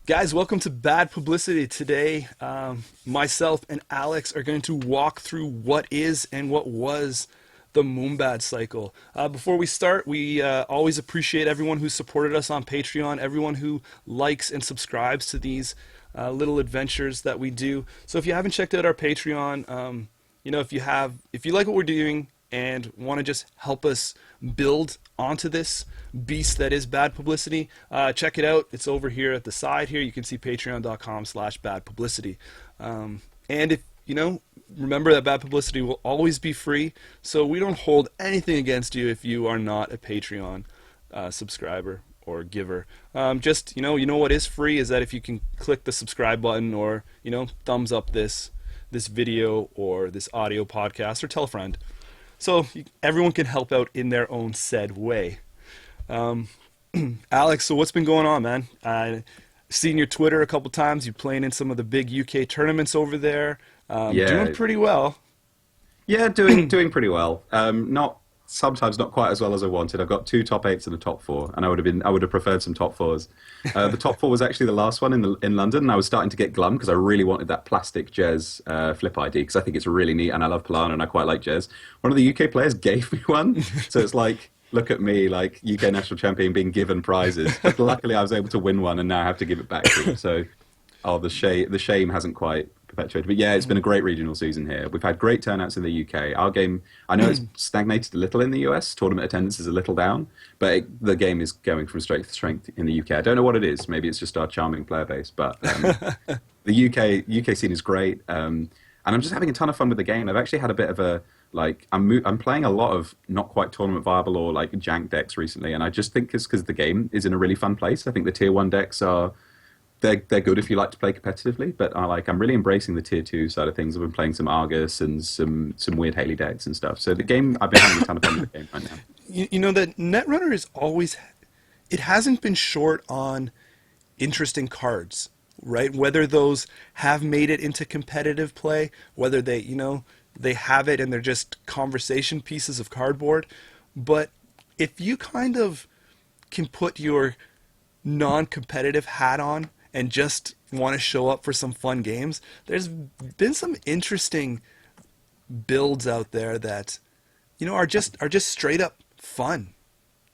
Guys, welcome to Bad Publicity. Today, myself and Alex are going to walk through what is and what was the Mumbad cycle. Before we start, we always appreciate everyone who supported us on Patreon, everyone who likes and subscribes to these little adventures that we do. So if you haven't checked out our Patreon, if you like what we're doing and want to just help us build onto this beast that is Bad Publicity, check it out. It's over here at the side here. You can see patreon.com/Bad Publicity. And if, remember that Bad Publicity will always be free, so we don't hold anything against you if you are not a Patreon subscriber or giver. What is free is that if you can click the subscribe button or, thumbs up this video or this audio podcast or tell a friend. So everyone can help out in their own said way. Alex, so what's been going on, man? I've seen your Twitter a couple times. You're playing in some of the big UK tournaments over there. Doing pretty well. Yeah, doing pretty well. Sometimes not quite as well as I wanted. I've got 2 top 8s and a top 4, and I would have preferred some top 4s. The top 4 was actually the last one in London, and I was starting to get glum because I really wanted that plastic Jez flip ID because I think it's really neat, and I love Palana and I quite like Jez. One of the UK players gave me one, so it's like, look at me, like UK national champion being given prizes. But luckily, I was able to win one, and now I have to give it back to him. So, the shame hasn't quite perpetuated. But yeah, it's been a great regional season here. We've had great turnouts in the UK. Our game, I know it's stagnated a little in the US. Tournament attendance is a little down, but the game is going from strength to strength in the UK. I don't know what it is. Maybe it's just our charming player base, but the UK scene is great. And I'm just having a ton of fun with the game. I've actually had a bit of a I'm playing a lot of not quite tournament viable or like jank decks recently, and I just think it's because the game is in a really fun place. I think the tier 1 decks they're good if you like to play competitively, but I'm really embracing the tier 2 side of things. I've been playing some Argus and some weird Haley decks and stuff. So the game, I've been having a ton of fun with the game right now. You know that Netrunner is always, it hasn't been short on interesting cards, right? Whether those have made it into competitive play, whether they have it and they're just conversation pieces of cardboard. But if you kind of can put your non-competitive hat on and just want to show up for some fun games, there's been some interesting builds out there that, are just straight up fun.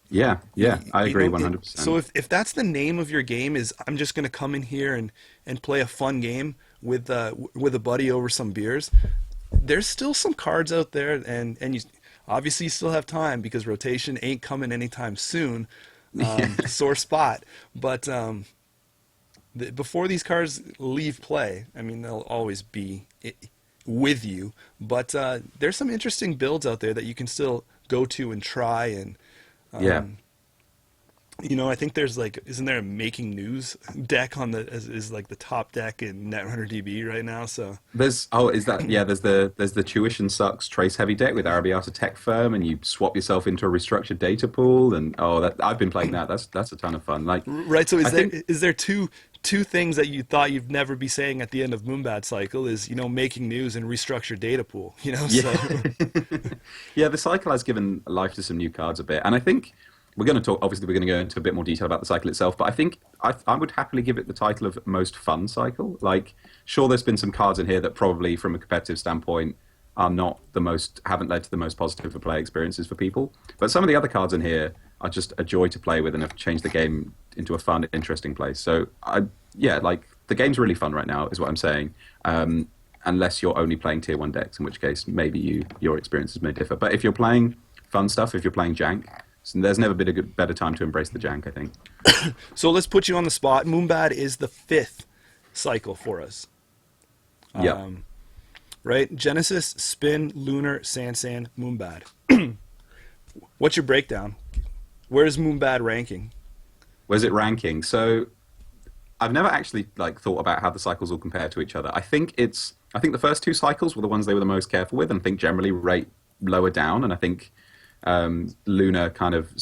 Yeah, I agree 100%. So if that's the name of your game, is I'm just going to come in here and play a fun game with a buddy over some beers, there's still some cards out there, and you obviously you still have time because rotation ain't coming anytime soon. Sore spot, but before these cards leave play, I mean, they'll always be with you, but there's some interesting builds out there that you can still go to and try, and I think there's isn't there a making news deck is like the top deck in Netrunner DB right now? So there's the tuition sucks trace heavy deck with Arabiata Tech Firm, and you swap yourself into a restructured data pool, and I've been playing that. That's a ton of fun. Right. So is there two things that you thought you'd never be saying at the end of Mumbad cycle is making news and restructured data pool. Yeah. Yeah, the cycle has given life to some new cards a bit, and I think. We're going to go into a bit more detail about the cycle itself, but I think I would happily give it the title of most fun cycle. Sure, there's been some cards in here that probably, from a competitive standpoint, haven't led to the most positive for play experiences for people. But some of the other cards in here are just a joy to play with and have changed the game into a fun, interesting place. So, the game's really fun right now, is what I'm saying. Unless you're only playing tier 1 decks, in which case maybe your experiences may differ. But if you're playing fun stuff, if you're playing jank, so there's never been a better time to embrace the jank, I think. So let's put you on the spot. Mumbad is the 5th cycle for us. Yeah. Right? Genesis, Spin, Lunar, Sansan, Mumbad. What's your breakdown? Where's Mumbad ranking? Where's it ranking? So I've never actually thought about how the cycles all compare to each other. I think the first 2 cycles were the ones they were the most careful with, and I think generally rate lower down, and I think Luna kind of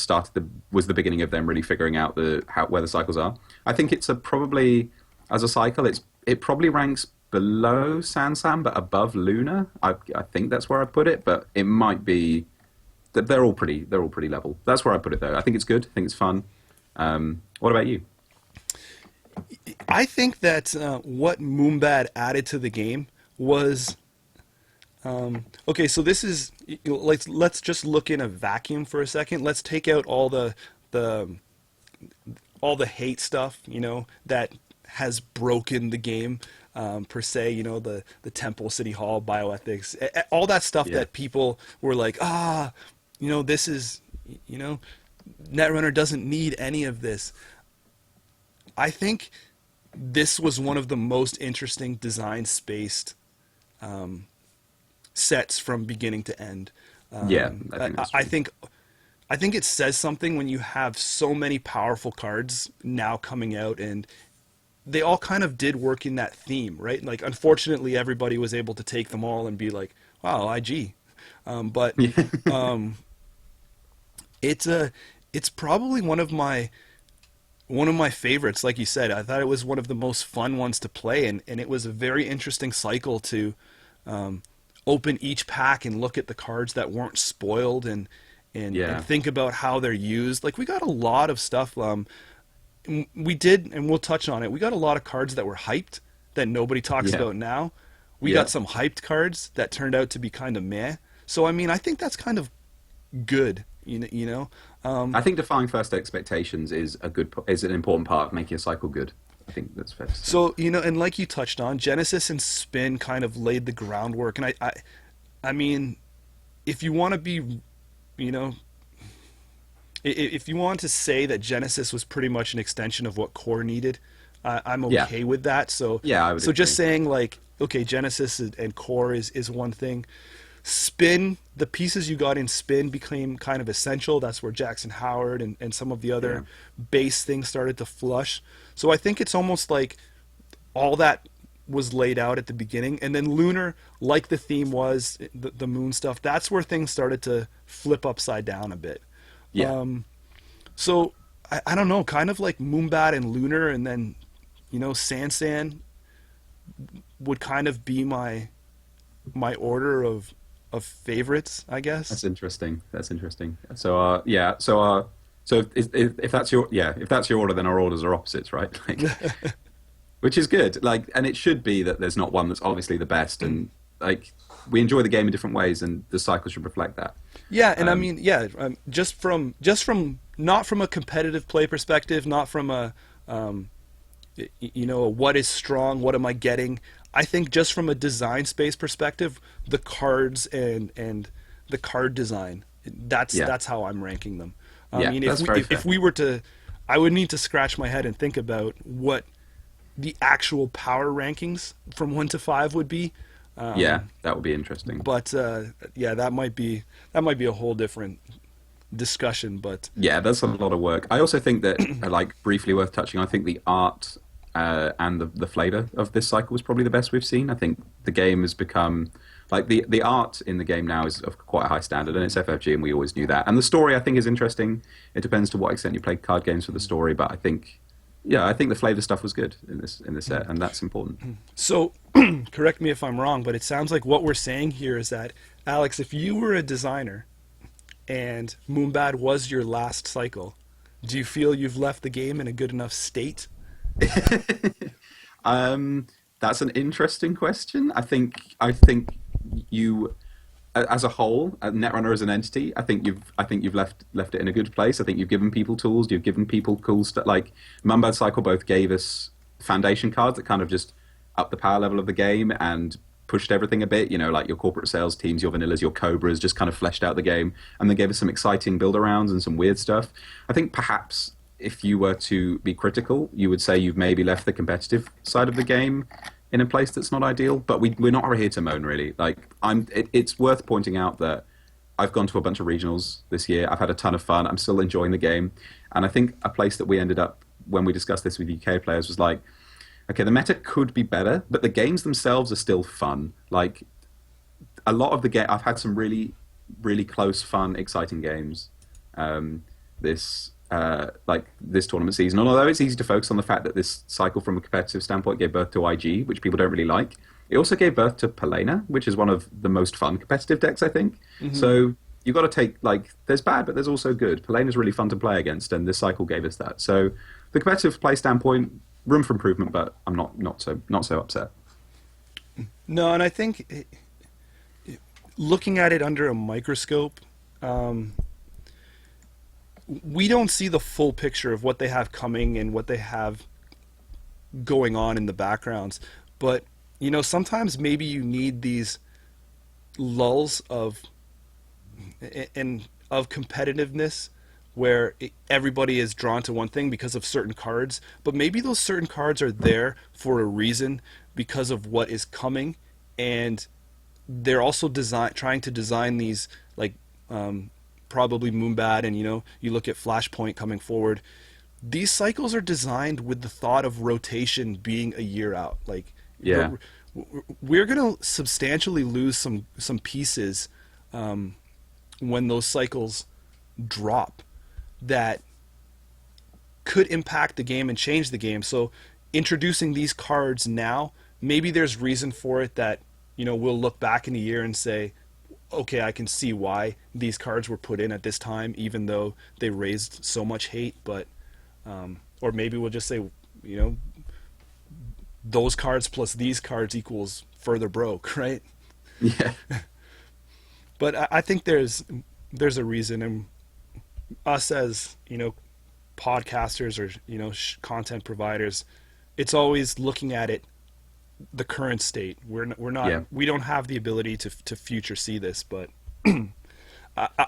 was the beginning of them really figuring out where the cycles are. I think it's probably as a cycle it probably ranks below Sansan but above Luna. I think that's where I put it, but it might be they're all pretty level. That's where I put it though. I think it's good. I think it's fun. What about you? I think that what Mumbad added to the game was okay. So this is let's just look in a vacuum for a second. Let's take out the all the hate stuff, that has broken the game, per se, the temple, city hall, bioethics, all that stuff Yeah. that people were like, this is, you know, Netrunner doesn't need any of this. I think this was one of the most interesting design spaced sets from beginning to end. Yeah, I think that's I true. think it says something when you have so many powerful cards now coming out, and they all kind of did work in that theme, right? Like, unfortunately, everybody was able to take them all and be like, "Wow, IG," but it's it's probably one of my favorites. Like you said, I thought it was one of the most fun ones to play, and it was a very interesting cycle to open each pack and look at the cards that weren't spoiled and Yeah. think about how they're used. Like, we got a lot of stuff. We did, and we'll touch on it. We got a lot of cards that were hyped that nobody talks Yeah. about now. We Yeah. got some hyped cards that turned out to be kind of meh. So I mean, I think that's kind of good. I think defying first expectations is an important part of making a cycle good. I think that's fair to say. So, and like you touched on, Genesis and Spin kind of laid the groundwork. And I mean, if you want to be, you know, if you want to say that Genesis was pretty much an extension of what Core needed, I'm Yeah. okay with that. So, Yeah, I would just agree. saying, like, okay, Genesis and Core is one thing. Spin, the pieces you got in Spin became kind of essential. That's where Jackson Howard and some of the Yeah. other base things started to flush. So I think it's almost like all that was laid out at the beginning. And then Lunar, like the theme was, the moon stuff, that's where things started to flip upside down a bit. Yeah. So I don't know, kind of like Mumbad and Lunar, and then, Sansan would kind of be my order of favorites, I guess. That's interesting. That's interesting. So, yeah. So if that's your order, then our orders are opposites, right? Like, which is good. Like, and it should be that there's not one that's obviously the best, and like we enjoy the game in different ways, and the cycle should reflect that. Yeah, and I Um, mean, yeah, just from not from a competitive play perspective, not from a what is strong, what am I getting? I think just from a design space perspective, the cards and the card design, that's Yeah. that's how I'm ranking them. I Yeah, mean, that's very fair. if we were to, I would need to scratch my head and think about what the actual power rankings from 1 to 5 would be. Yeah, that would be interesting. But yeah, that might be a whole different discussion. But Yeah, that's a lot of work. I also think that, like, briefly worth touching, I think the art and the flavor of this cycle was probably the best we've seen. I think the game has become, like, the art in the game now is of quite a high standard, and it's FFG, and we always knew that. And the story, I think, is interesting. It depends to what extent you play card games for the story, but I think the flavor stuff was good in this set, and that's important. so, correct me if I'm wrong, but it sounds like what we're saying here is that, Alex, if you were a designer and Mumbad was your last cycle, do you feel you've left the game in a good enough state? That's an interesting question. I think you, as a whole, Netrunner as an entity, I think you've left it in a good place. I think you've given people tools. You've given people cool stuff. Like Mumbad Cycle both gave us foundation cards that kind of just up the power level of the game and pushed everything a bit. Like your corporate sales teams, your vanillas, your cobras, just kind of fleshed out the game, and they gave us some exciting build arounds and some weird stuff. I think perhaps if you were to be critical, you would say you've maybe left the competitive side of the game in a place that's not ideal. But we're not here to moan, really. Like it's worth pointing out that I've gone to a bunch of regionals this year. I've had a ton of fun. I'm still enjoying the game, and I think a place that we ended up when we discussed this with UK players was like, okay, the meta could be better, but the games themselves are still fun. Like a lot of the game, I've had some really, really close, fun, exciting games. This this tournament season. And although it's easy to focus on the fact that this cycle, from a competitive standpoint, gave birth to IG, which people don't really like, it also gave birth to Palana, which is one of the most fun competitive decks, I think. So you've got to take, like, there's bad, but there's also good. Palana's really fun to play against, and this cycle gave us that. So the competitive play standpoint, room for improvement, but I'm not so upset. No, and I think looking at it under a microscope, we don't see the full picture of what they have coming and what they have going on in the backgrounds. But sometimes maybe you need these lulls of competitiveness where everybody is drawn to one thing because of certain cards, but maybe those certain cards are there for a reason because of what is coming, and they're also trying to design these like probably Mumbad, and you look at Flashpoint coming forward. These cycles are designed with the thought of rotation being a year out. Like, Yeah. we're going to substantially lose some pieces when those cycles drop that could impact the game and change the game. So introducing these cards now, maybe there's reason for it that we'll look back in a year and say, okay, I can see why these cards were put in at this time, even though they raised so much hate. But or maybe we'll just say, those cards plus these cards equals further broke, right? Yeah. But I think there's a reason, and us as podcasters or content providers, it's always looking at it the current state. We're not Yeah. we don't have the ability to future see this, but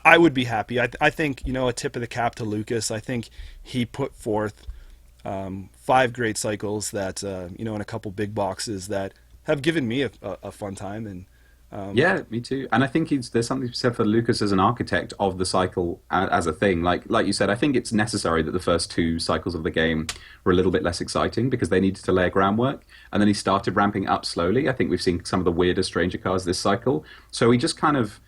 I would be happy. I think a tip of the cap to Lucas. I think he put forth 5 great cycles that in a couple big boxes that have given me a fun time. And Yeah, me too. And I think there's something to be said for Lucas as an architect of the cycle as a thing. Like you said, I think it's necessary that the first 2 cycles of the game were a little bit less exciting because they needed to lay groundwork. And then he started ramping up slowly. I think we've seen some of the weirdest Stranger cards this cycle. So he just kind of,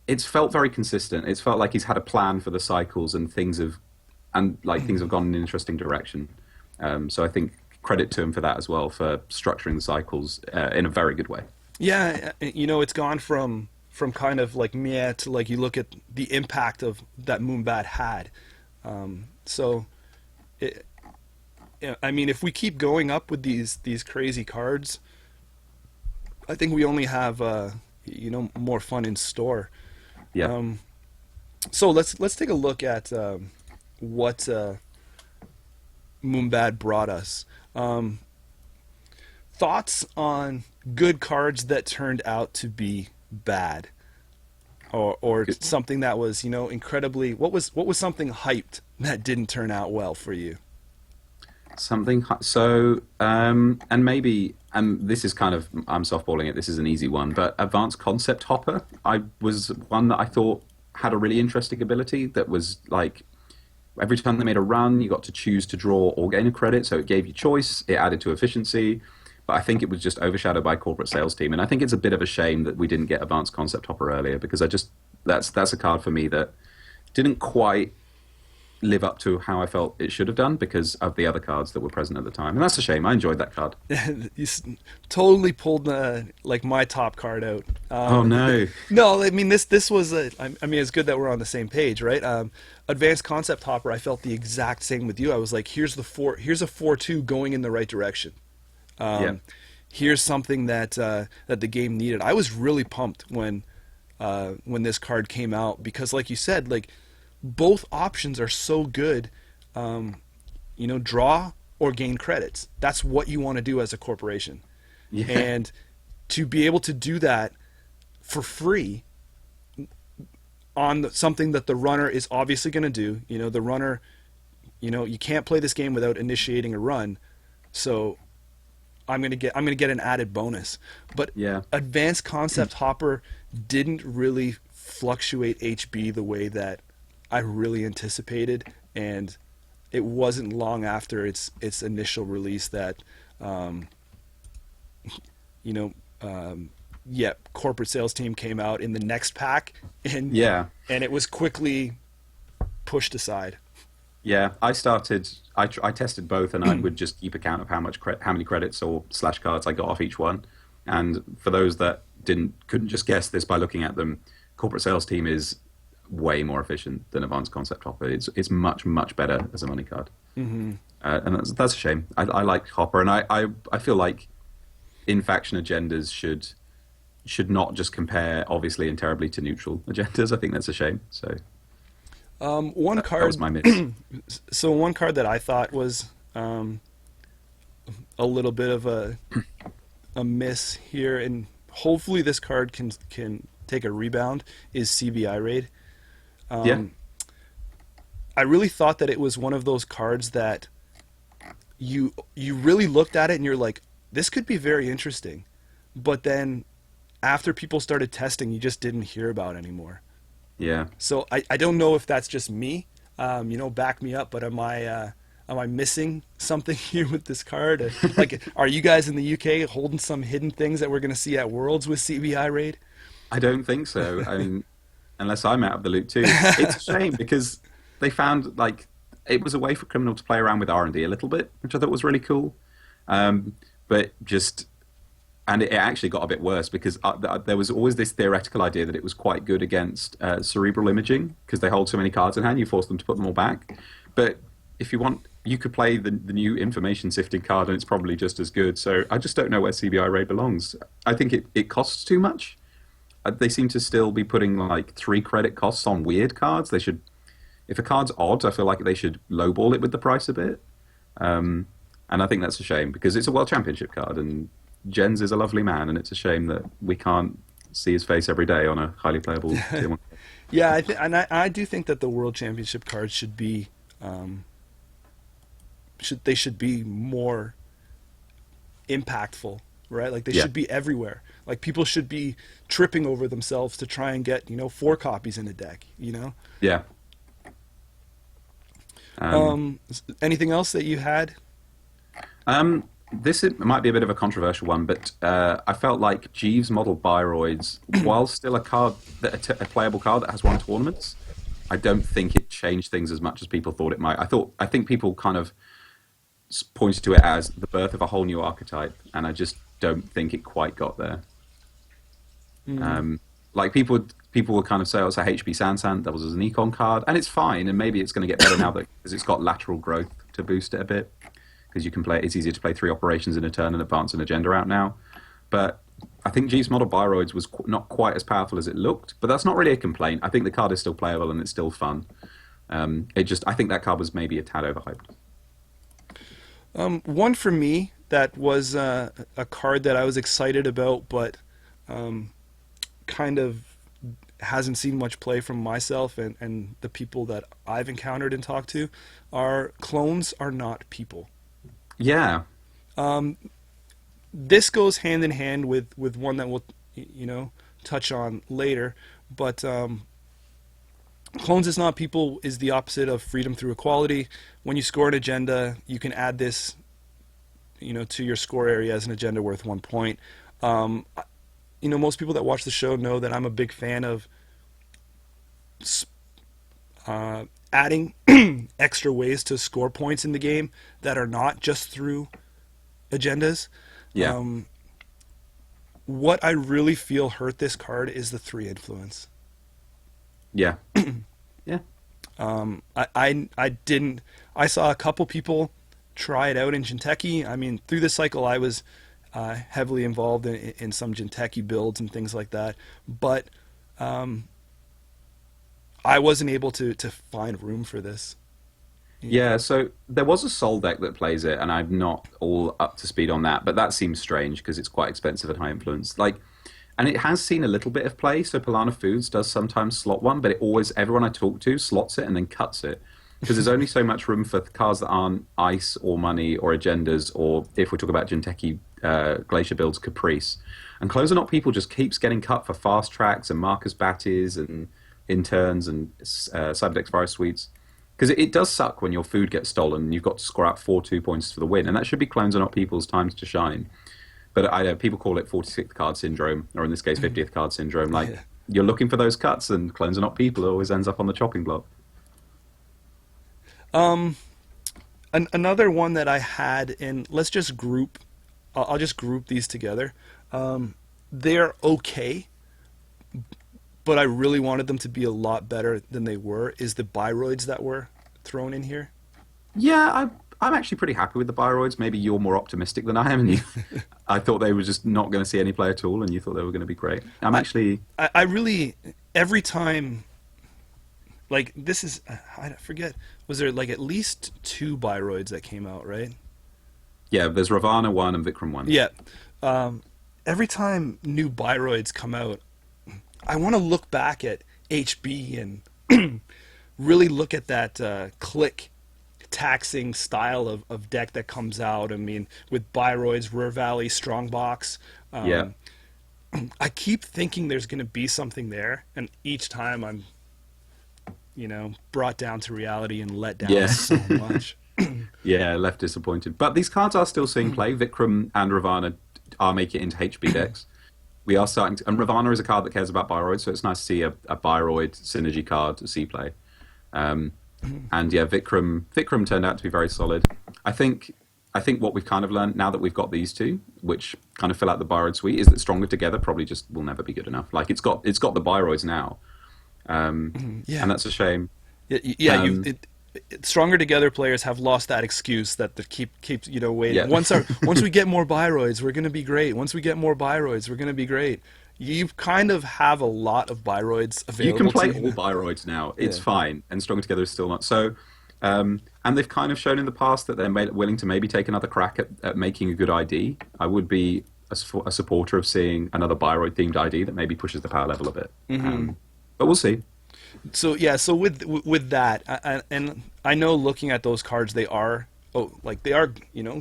it's felt very consistent. It's felt like he's had a plan for the cycles, and things have gone in an interesting direction. So I think credit to him for that as well, for structuring the cycles in a very good way. Yeah, it's gone from kind of like meh to like you look at the impact of that Mumbad had. If we keep going up with these crazy cards, I think we only have more fun in store. Yeah. So let's take a look at what Mumbad brought us. Thoughts on good cards that turned out to be bad, or something that was incredibly. What was something hyped that didn't turn out well for you? And maybe, and this is kind of, I'm softballing it, this is an easy one, but Advanced Concept Hopper, I was one that I thought had a really interesting ability that was like, every time they made a run, you got to choose to draw or gain a credit, so it gave you choice, it added to efficiency, but I think it was just overshadowed by Corporate Sales Team, and I think it's a bit of a shame that we didn't get Advanced Concept Hopper earlier, because that's a card for me that didn't quite live up to how I felt it should have done because of the other cards that were present at the time, and that's a shame. I enjoyed that card. You totally pulled my top card out. Oh no! No, I mean this was it's good that we're on the same page, right? Advanced Concept Hopper, I felt the exact same with you. I was like, here's a 4/2 going in the right direction. Here's something that the game needed. I was really pumped when this card came out because, like you said, like both options are so good. Draw or gain credits. That's what you want to do as a corporation. Yeah. And to be able to do that for free on something that the runner is obviously going to do. The runner, you can't play this game without initiating a run. So I'm going to get an added bonus. But yeah. Advanced Concept Hopper didn't really fluctuate HB the way that I really anticipated, and it wasn't long after its initial release that Corporate Sales Team came out in the next pack, and it was quickly pushed aside. Yeah, I tested both, and I would just keep account of how many credits or / cards I got off each one. And for those that couldn't just guess this by looking at them, Corporate Sales Team is way more efficient than Advanced Concept Hopper. It's much better as a money card. And that's a shame. I like Hopper, and I feel like in-faction agendas should not just compare obviously and terribly to neutral agendas. I think that's a shame. So One that was card. my miss. So one card that I thought was a little bit of a miss here, and hopefully this card can take a rebound, is CBI Raid. Yeah, I really thought that it was one of those cards that you really looked at it and you're like, this could be very interesting, but then after people started testing, you just didn't hear about it anymore. yeah. So I don't know if that's just me, back me up, but am I missing something here with this card? Like, are you guys in the UK holding some hidden things that we're going to see at Worlds with CBI Raid? I don't think so. I mean, unless I'm out of the loop too. It's a shame because they found like it was a way for Criminal to play around with R&D a little bit, which I thought was really cool. But just and it actually got a bit worse because there was always this theoretical idea that it was quite good against cerebral imaging because they hold so many cards in hand, you force them to put them all back. But if you want, you could play the new information sifting card and it's probably just as good. So I just don't know where CBI Ray belongs. I think it costs too much. They seem to still be putting like 3 credit costs on weird cards. They should, if a card's odd, I feel like they should lowball it with the price a bit. And I think that's a shame because it's a World Championship card and Jens is a lovely man, and it's a shame that we can't see his face every day on a highly playable tier 1. Yeah, I do think that the World Championship cards should be should be more impactful, right? Like they Yeah. should be everywhere. Like people should be tripping over themselves to try and get 4 copies in a deck. Yeah. Anything else that you had? Might be a bit of a controversial one, but I felt like Jeeves model Biroids, while still a card, a playable card that has won tournaments, I don't think it changed things as much as people thought it might. I think people kind of pointed to it as the birth of a whole new archetype, and I just don't think it quite got there. Like people would kind of say, "Oh, it's a HB Sansan that was an econ card," and it's fine, and maybe it's going to get better now because it's got lateral growth to boost it a bit. Because you can play, it's easier to play 3 operations in a turn and advance an agenda out now. But I think Jeeves model Biroids was not quite as powerful as it looked, but that's not really a complaint. I think the card is still playable and it's still fun. I think that card was maybe a tad overhyped. One for me that was a card that I was excited about, but kind of hasn't seen much play from myself and the people that I've encountered and talked to, are clones are not people. Yeah. This goes hand in hand with one that we'll touch on later, but clones is not people is the opposite of freedom through equality. When you score an agenda, you can add this to your score area as an agenda worth 1 point. Most people that watch the show know that I'm a big fan of adding extra ways to score points in the game that are not just through agendas. Yeah. What I really feel hurt this card is the 3 influence. Yeah. Yeah. I saw a couple people try it out in Jinteki. I mean, through the cycle I was heavily involved in some Jinteki builds and things like that, but I wasn't able to find room for this. Yeah, so there was a Soul deck that plays it, and I'm not all up to speed on that, but that seems strange because it's quite expensive and high influence. And it has seen a little bit of play, so Palana Foods does sometimes slot one, but everyone I talk to slots it and then cuts it. Because there's only so much room for cards that aren't ice or money or agendas, or if we talk about Jinteki Glacier builds, Caprice. And Close Are Not People just keeps getting cut for fast tracks and Marcus Batties and interns and Cyberdex Virus Suites. Because it does suck when your food gets stolen and you've got to score out 4 2-points for the win. And that should be Clones Are Not People's times to shine. But I know people call it 46th card syndrome, or in this case, 50th card syndrome. You're looking for those cuts, and Clones Are Not People always ends up on the chopping block. Another one that I had, and let's just group, I'll just group these together. They're okay, but I really wanted them to be a lot better than they were, is the Biroids that were thrown in here. Yeah, I'm actually pretty happy with the Bioroids. Maybe you're more optimistic than I am, and I thought they were just not going to see any play at all, and you thought they were going to be great. I'm actually, I really every time like this is I forget, was there like at least two Bioroids that came out, right? yeah. There's Ravana 1 and Vikram 1. Yeah. Um, every time new Bioroids come out, I want to look back at HB and really look at that click taxing style of deck that comes out. I mean, with Bioroids, Rare Valley, Strongbox. Yeah, I keep thinking there's going to be something there, and each time I'm, brought down to reality and let down yeah, so much. yeah. Left disappointed, but these cards are still seeing play. Vikram and Ravana are making it into HB decks. We are starting to, and Ravana is a card that cares about Bioroid, so it's nice to see a Bioroid synergy card to see play. And yeah, Vikram turned out to be very solid. I think what we've kind of learned now that we've got these two, which kind of fill out the Bioroid suite, is that stronger together probably just will never be good enough. Like it's got the Bioroids now, Yeah. and that's a shame. Yeah, stronger together players have lost that excuse that they keep waiting. Yeah. Once we get more Bioroids, we're going to be great. Once we get more Bioroids, we're going to be great. You kind of have a lot of Bioroids available. You can play to you all now. Bioroids now. It's Yeah. fine, and stronger together is still not. So, and they've kind of shown in the past that they're willing to maybe take another crack at making a good ID. I would be a supporter of seeing another Bioroid themed ID that maybe pushes the power level a bit. But we'll see. So yeah, so with that, and I know looking at those cards, they are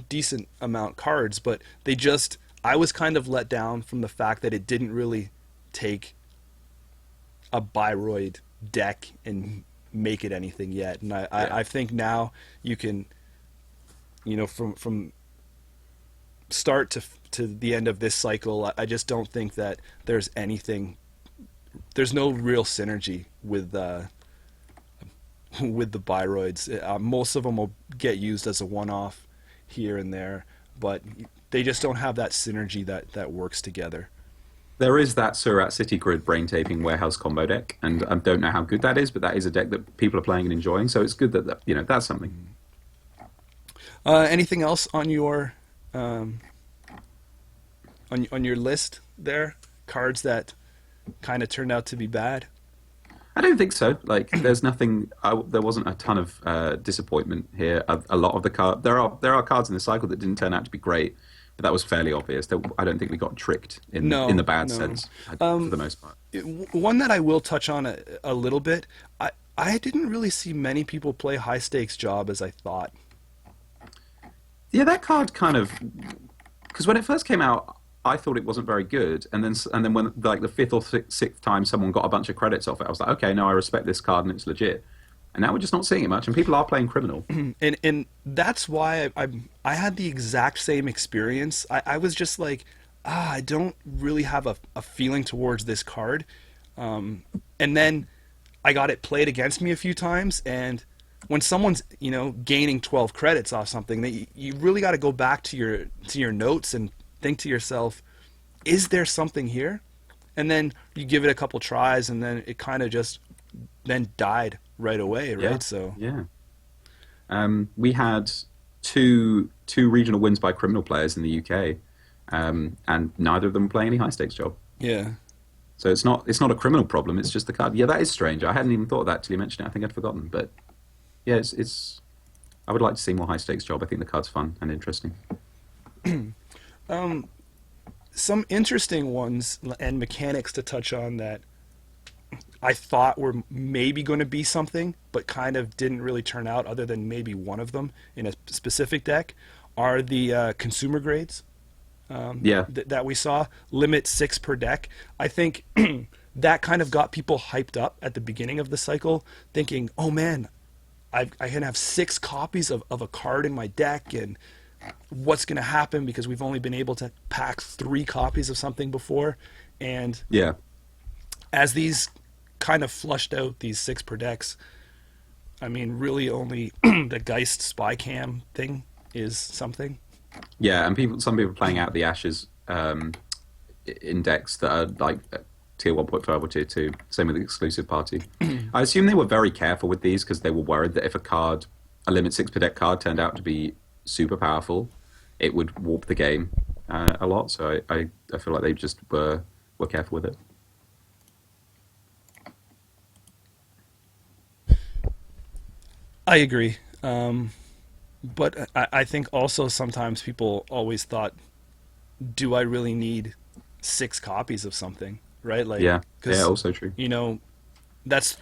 decent amount cards, but I was kind of let down from the fact that it didn't really take a Bioroid deck and make it anything yet. And I think now you can, from start to the end of this cycle, I just don't think that there's no real synergy with the Bioroids. Most of them will get used as a one-off here and there, but they just don't have that synergy that works together. There is that Surat City Grid brain taping warehouse combo deck, and I don't know how good that is, but that is a deck that people are playing and enjoying. So it's good that that's something. Anything else on your on your list there? Cards that kind of turned out to be bad? I don't think so. Like, there's nothing. There wasn't a ton of disappointment here. A lot of the card there are cards in the cycle that didn't turn out to be great, but that was fairly obvious. I don't think we got tricked in the bad sense for the most part. One that I will touch on a little bit. I didn't really see many people play High Stakes Job as I thought. Yeah, that card kind of, because when it first came out, I thought it wasn't very good, and then when like the fifth or sixth time someone got a bunch of credits off it, I was like, okay, no, I respect this card and it's legit. And now we're just not seeing it much, and people are playing Criminal. And that's why I had the exact same experience. I was just like, I don't really have a feeling towards this card. And then I got it played against me a few times, and when someone's gaining 12 credits off something, that you really got to go back to your notes and think to yourself, is there something here? And then you give it a couple tries, and then it kind of just then died right away, right? Yeah. So yeah, we had two regional wins by Criminal players in the UK, and neither of them play any high stakes job. yeah. So it's not a Criminal problem. It's just the card. Yeah, that is strange. I hadn't even thought of that till you mentioned it. I think I'd forgotten, but yeah, it's. I would like to see more high stakes job. I think the card's fun and interesting. Some interesting ones and mechanics to touch on that I thought were maybe going to be something, but kind of didn't really turn out, other than maybe one of them in a specific deck, are the consumer grades. That we saw. Limit 6 per deck. I think that kind of got people hyped up at the beginning of the cycle, thinking, oh man, I can have 6 copies of a card in my deck, and what's going to happen, because we've only been able to pack 3 copies of something before. And Yeah. as these kind of flushed out, these 6 per decks, I mean, really only the Geist Spy Cam thing is something. Yeah, and some people playing out the Ashes in decks that are like tier 1.5 or tier 2. Same with the exclusive party. I assume they were very careful with these because they were worried that if a card a limit 6 per deck card turned out to be super powerful, it would warp the game a lot. So I feel like they just were careful with it. I agree. But I think also sometimes people always thought, do I really need 6 copies of something, right? Like, Yeah, 'cause, yeah, also true. you know, that's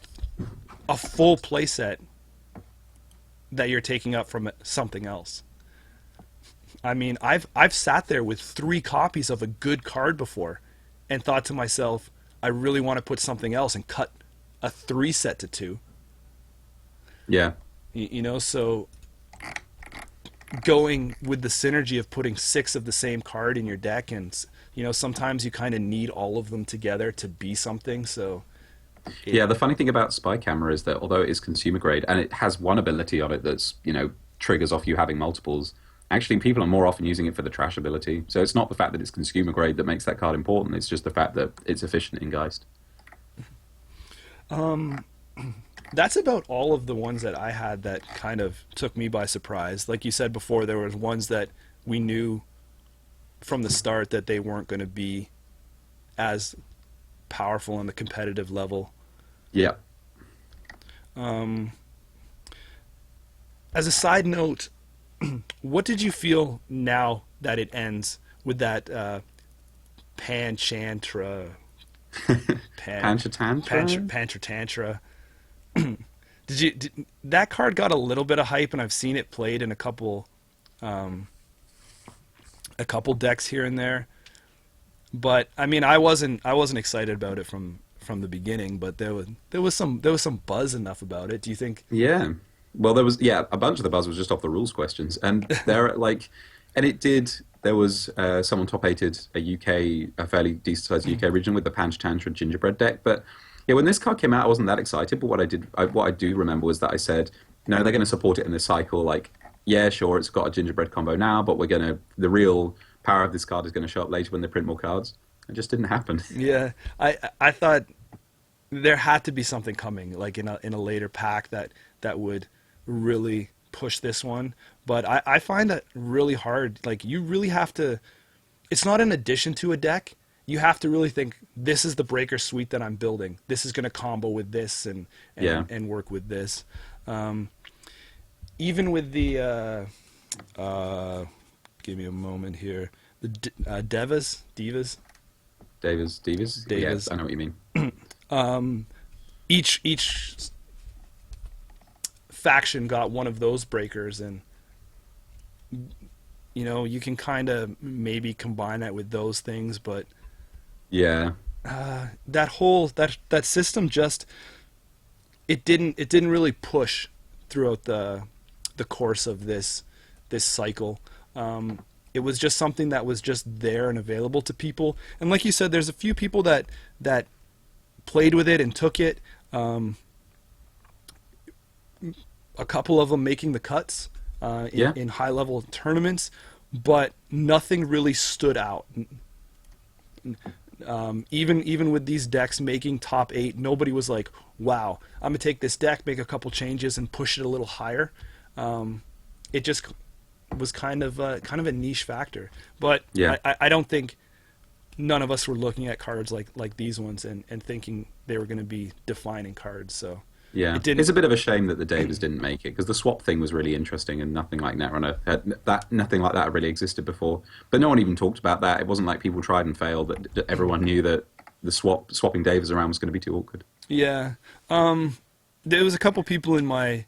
a full playset that you're taking up from something else. I mean, I've sat there with 3 copies of a good card before and thought to myself, I really want to put something else and cut a 3 set to 2. Yeah, You know, so going with the synergy of putting 6 of the same card in your deck, and you know, sometimes you kind of need all of them together to be something. So yeah. The funny thing about Spy Camera is that although it is consumer grade and it has one ability on it that's, you know, triggers off you having multiples, actually people are more often using it for the trash ability. So it's not the fact that it's consumer grade that makes that card important. It's just the fact that it's efficient in Geist. that's about all of the ones that I had that kind of took me by surprise. Like you said before, there was ones that we knew from the start that they weren't going to be as powerful on the competitive level. Yeah. As a side note, what did you feel now that it ends with that Panchantra? Panchatantra? That card got a little bit of hype, and I've seen it played in a couple decks here and there. But I mean, I wasn't excited about it from the beginning, but there was some buzz enough about it. Do you think? Yeah. Well, there was, a bunch of the buzz was just off the rules questions, and there was someone top 8'd a fairly decent sized UK region with the Panchatantra gingerbread deck, but yeah, when this card came out, I wasn't that excited. But what I do remember was that I said, no, they're going to support it in this cycle. Like, yeah, sure, it's got a gingerbread combo now, but the real power of this card is going to show up later when they print more cards. It just didn't happen. Yeah, I thought there had to be something coming, like in a later pack that would really push this one. But I find that really hard. Like, you really have to. It's not an addition to a deck. You have to really think, this is the breaker suite that I'm building. This is going to combo with this and work with this. Even with the give me a moment here. The Devras. Yes, I know what you mean. Each faction got one of those breakers, and you know, you can kind of maybe combine that with those things, but yeah, that system just it didn't really push throughout the course of this cycle. It was just something that was just there and available to people, and like you said, there's a few people that played with it and took it. A couple of them making the cuts in high level tournaments, but nothing really stood out. Even with these decks making top 8, nobody was like, wow, I'm gonna take this deck, make a couple changes, and push it a little higher. It just was kind of a niche factor. But yeah. I don't think none of us were looking at cards like these ones and thinking they were going to be defining cards. So yeah, it's a bit of a shame that the Devras didn't make it, because the swap thing was really interesting, and nothing like Netrunner nothing like that really existed before. But no one even talked about that. It wasn't like people tried and failed. That everyone knew that the swapping Devras around was going to be too awkward. Yeah, there was a couple people in my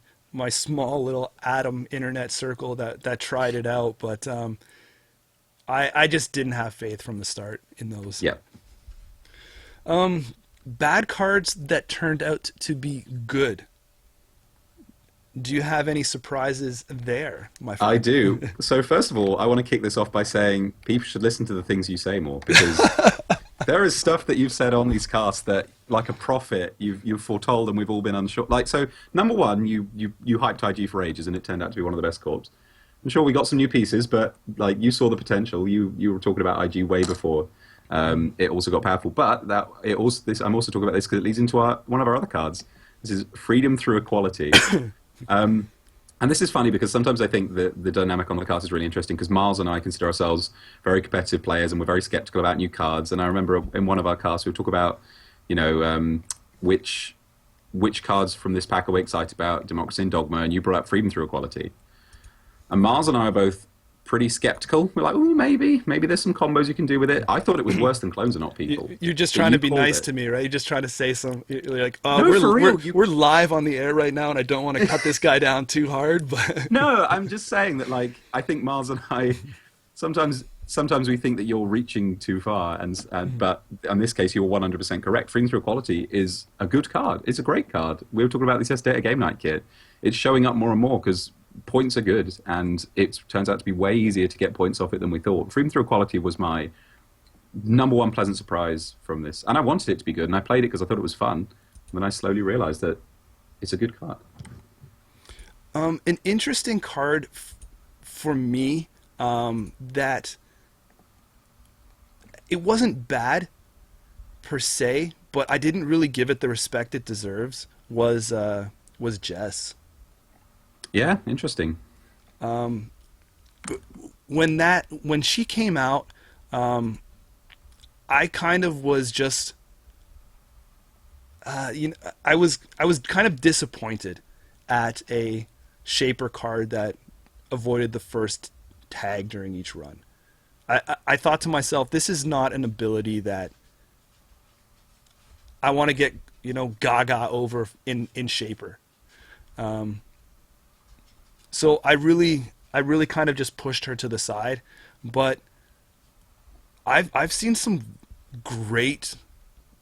small little atom internet circle that tried it out, but I just didn't have faith from the start in those. Yeah. Bad cards that turned out to be good. Do you have any surprises there, my friend? I do. So first of all, I want to kick this off by saying people should listen to the things you say more, because there is stuff that you've said on these casts that, like a prophet, you've foretold, and we've all been unsure. Like, so number one, you hyped IG for ages, and it turned out to be one of the best corps. I'm sure we got some new pieces, but like, you saw the potential. You were talking about IG way before. It also got powerful, but I'm also talking about this because it leads into one of our other cards. This is freedom through equality. And this is funny because sometimes I think that the dynamic on the cast is really interesting because Miles and I consider ourselves very competitive players and we're very skeptical about new cards. And I remember in one of our casts we would talk about, you know, which cards from this pack are we excited about, Democracy and Dogma, and you brought up Freedom Through Equality. And Miles and I are both pretty skeptical. We're like, oh, maybe there's some combos you can do with it. I thought it was worse than Clones Are Not People. You're just But trying you to be called nice it. to me, right? You're just trying to say some. You're like, oh, No, for real, we're live on the air right now, and I don't want to cut this guy down too hard. But No, I'm just saying that, like, I think Miles and I sometimes we think that you're reaching too far, but in this case, you're 100% correct. Freedom Through Equality is a good card. It's a great card. We were talking about this yesterday at Game Night Kit. It's showing up more and more because points are good, and it turns out to be way easier to get points off it than we thought. Freedom Through Equality was my number one pleasant surprise from this, and I wanted it to be good, and I played it because I thought it was fun. And then I slowly realized that it's a good card. an interesting card for me, that it wasn't bad per se, but I didn't really give it the respect it deserves. Was Jess. Yeah, interesting. When she came out, I kind of was just, I was kind of disappointed at a Shaper card that avoided the first tag during each run. I thought to myself, this is not an ability that I want to get, gaga over in Shaper. So I really kind of just pushed her to the side, but I've seen some great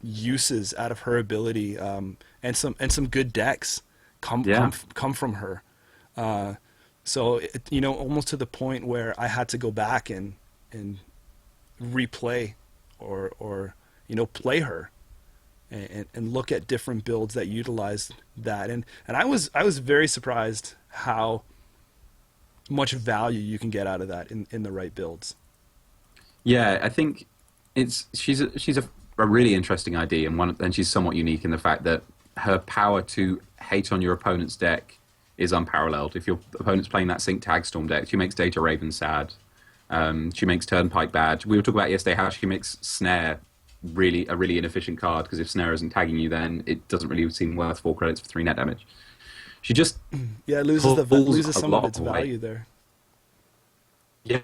uses out of her ability, and some good decks come from her. So almost to the point where I had to go back and replay or play her and look at different builds that utilize that, and I was very surprised how much value you can get out of that in the right builds. Yeah, I think she's a really interesting idea, and she's somewhat unique in the fact that her power to hate on your opponent's deck is unparalleled. If your opponent's playing that Sync Tag Storm deck, she makes Data Raven sad. She makes Turnpike bad. We were talking about yesterday how she makes Snare a really inefficient card, because if Snare isn't tagging you, then it doesn't really seem worth 4 credits for 3 net damage. She just it loses some of its value there. Yeah,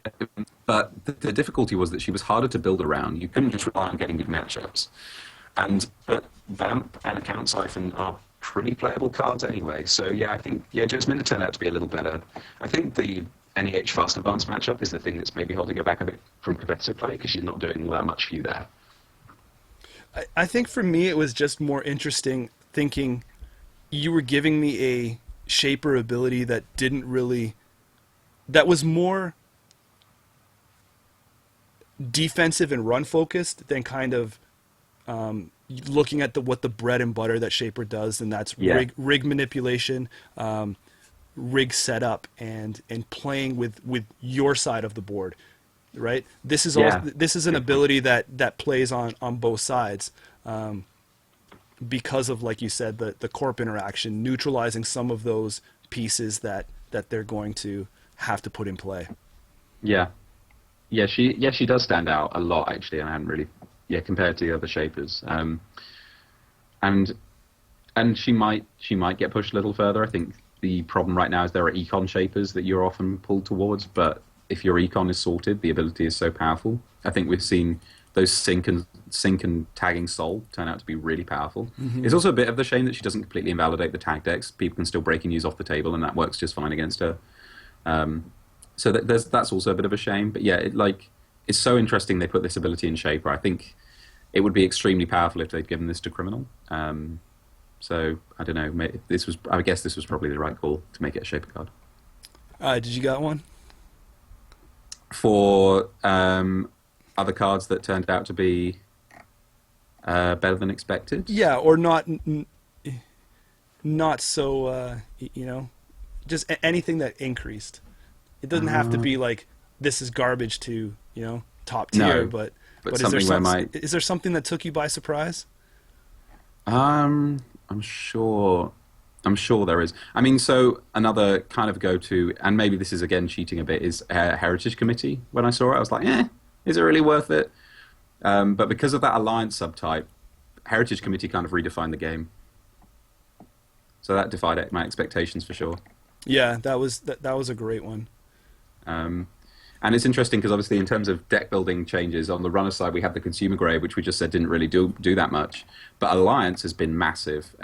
but the difficulty was that she was harder to build around. You couldn't just rely on getting good matchups. But Vamp and Account Siphon are pretty playable cards anyway. So yeah, I think Jasmine turned out to be a little better. I think the NEH Fast Advance matchup is the thing that's maybe holding her back a bit from competitive play, because she's not doing all that much for you there. I think for me it was just more interesting thinking you were giving me a Shaper ability that was more defensive and run focused than kind of looking at what the bread and butter that Shaper does, and that's rig manipulation, rig setup, and playing with your side of the board, right? This is an ability that plays on both sides, because of, like you said, the corp interaction, neutralizing some of those pieces that they're going to have to put in play. She does stand out a lot, actually, and I hadn't really compared to the other Shapers. And she might get pushed a little further. I think the problem right now is there are Econ Shapers that you're often pulled towards, but if your Econ is sorted, the ability is so powerful. I think we've seen those sync and tagging Soul turn out to be really powerful. Mm-hmm. It's also a bit of the shame that she doesn't completely invalidate the tag decks. People can still break and use off the table, and that works just fine against her. So that's also a bit of a shame. But yeah, it's so interesting they put this ability in Shaper. I think it would be extremely powerful if they'd given this to Criminal. So I don't know. I guess this was probably the right call to make it a Shaper card. Did you got one? For other cards that turned out to be better than expected? Yeah, or not so, just anything that increased. It doesn't have to be like, this is garbage to, top tier, No, but is there something that took you by surprise? I'm sure. I'm sure there is. I mean, so another kind of go-to, and maybe this is again cheating a bit, is Heritage Committee. When I saw it, I was like, is it really worth it? But because of that Alliance subtype, Heritage Committee kind of redefined the game. So that defied my expectations for sure. Yeah, that was a great one. Um, and it's interesting because obviously in terms of deck building changes, on the runner side we have the consumer grade, which we just said didn't really do that much. But Alliance has been massive.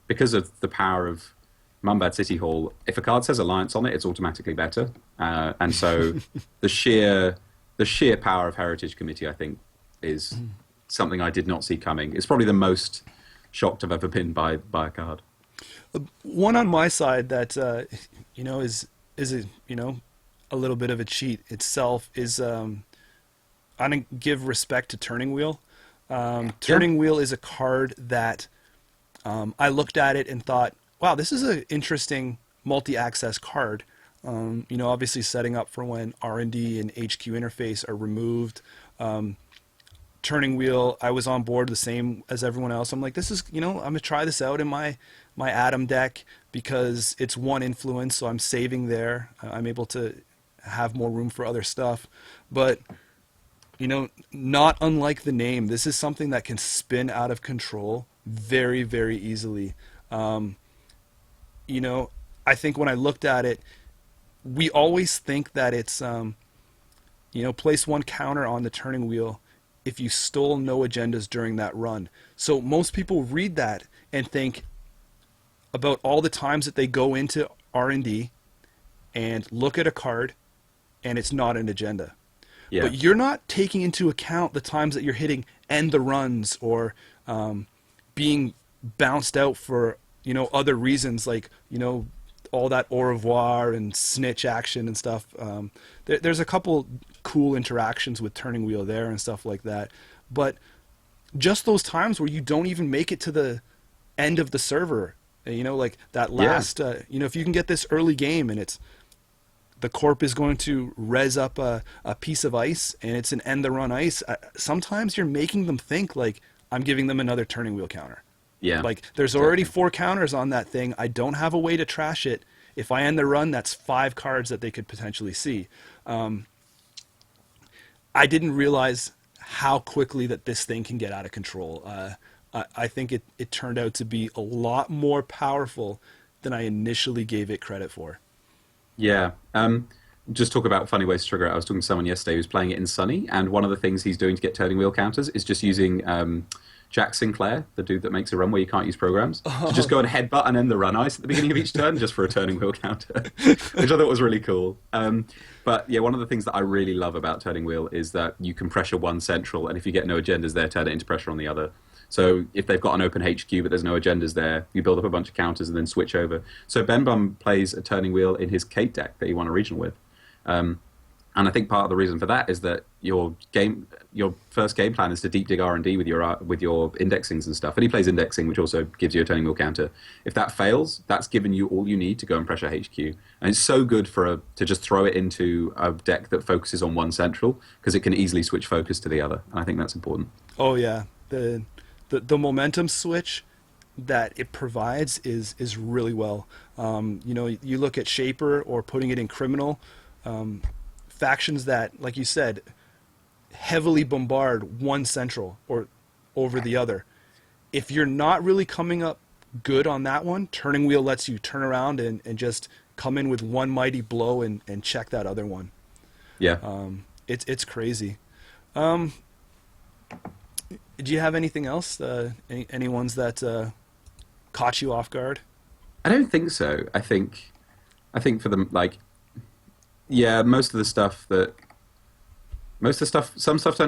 Because of the power of Mumbad City Hall, if a card says Alliance on it, it's automatically better. And so the sheer power of Heritage Committee, I think, is something I did not see coming. It's probably the most shocked I've ever been by a card. One on my side that is a little bit of a cheat itself is I'm gonna give respect to Turning Wheel. Turning Wheel is a card that I looked at it and thought, wow, this is an interesting multi-access card. Obviously setting up for when R&D and HQ interface are removed. Turning Wheel, I was on board the same as everyone else. I'm like, this is, I'm going to try this out in my Atom deck because it's one influence, so I'm saving there. I'm able to have more room for other stuff. But, not unlike the name, this is something that can spin out of control very, very easily. I think when I looked at it, we always think that it's, place one counter on the Turning Wheel if you stole no agendas during that run. So most people read that and think about all the times that they go into R&D and look at a card and it's not an agenda. Yeah. But you're not taking into account the times that you're hitting end the runs or being bounced out for other reasons, like all that au revoir and snitch action and stuff. There's a couple cool interactions with Turning Wheel there and stuff like that, but just those times where you don't even make it to the end of the server, like that last if you can get this early game and it's the corp is going to res up a piece of ice and it's an end the run ice, sometimes you're making them think like I'm giving them another Turning Wheel counter. Yeah. Like there's already 4 counters on that thing. I don't have a way to trash it. If I end the run, that's 5 cards that they could potentially see. I didn't realize how quickly that this thing can get out of control. I think it turned out to be a lot more powerful than I initially gave it credit for. Yeah. Just talk about funny ways to trigger it. I was talking to someone yesterday who's playing it in Sunny, and one of the things he's doing to get Turning Wheel counters is just using Jack Sinclair, the dude that makes a run where you can't use programs, to just go and headbutt and end the run ice at the beginning of each turn just for a Turning Wheel counter, which I thought was really cool. But yeah, one of the things that I really love about Turning Wheel is that you can pressure one central, and if you get no agendas there, turn it into pressure on the other. So if they've got an open HQ but there's no agendas there, you build up a bunch of counters and then switch over. So Ben Bum plays a Turning Wheel in his Kate deck that he won a regional with. And I think part of the reason for that is that your first game plan is to deep dig R&D with your indexings and stuff. And he plays indexing, which also gives you a Turning Wheel counter. If that fails, that's given you all you need to go and pressure HQ. And it's so good to just throw it into a deck that focuses on one central, because it can easily switch focus to the other. And I think that's important. Oh yeah, the momentum switch that it provides is really well. You look at Shaper or putting it in Criminal. Factions that, like you said, heavily bombard one central or over the other. If you're not really coming up good on that one, Turning Wheel lets you turn around and just come in with one mighty blow and check that other one. Yeah. It's crazy. Do you have anything else? Any ones that caught you off guard? I don't think so. I think for them, like, yeah, some stuff turned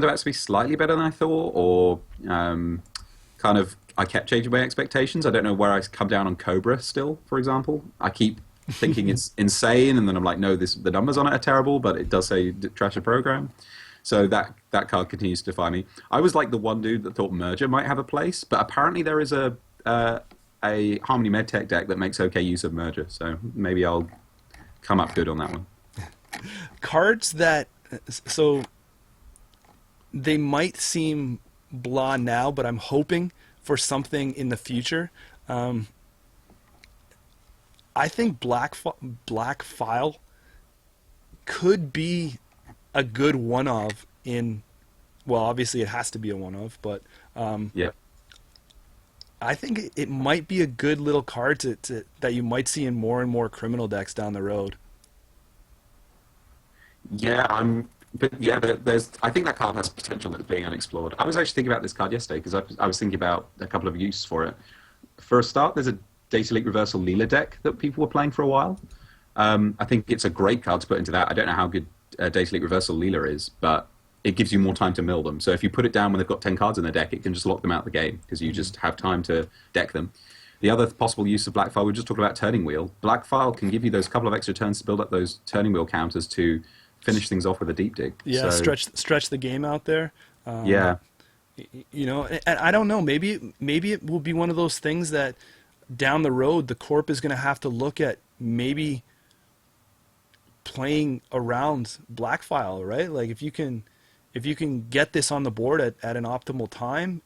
out to be slightly better than I thought, or I kept changing my expectations. I don't know where I come down on Cobra still, for example. I keep thinking it's insane, and then I'm like, no, the numbers on it are terrible, but it does say trash a program. So that card continues to defy me. I was like the one dude that thought Merger might have a place, but apparently there is a Harmony Medtech deck that makes okay use of Merger, so maybe I'll come up good on that one. Cards that, so they might seem blah now, but I'm hoping for something in the future. I think Black File could be a good one of in. Well, obviously it has to be a one of, but Yeah. I think it might be a good little card that you might see in more and more criminal decks down the road. Yeah, but yeah, there's. I think that card has potential that's being unexplored. I was actually thinking about this card yesterday because I was thinking about a couple of uses for it. For a start, there's a Data Leak Reversal Leela deck that people were playing for a while. I think it's a great card to put into that. I don't know how good Data Leak Reversal Leela is, but it gives you more time to mill them. So if you put it down when they've got 10 cards in their deck, it can just lock them out of the game because you just have time to deck them. The other possible use of Black File, we just talked about Turning Wheel. Black File can give you those couple of extra turns to build up those Turning Wheel counters to finish things off with a deep dig. Yeah, So, stretch the game out there. yeah, You know, and I don't know. Maybe it will be one of those things that down the road the corp is going to have to look at maybe playing around Black File, right? Like if you can get this on the board at an optimal time,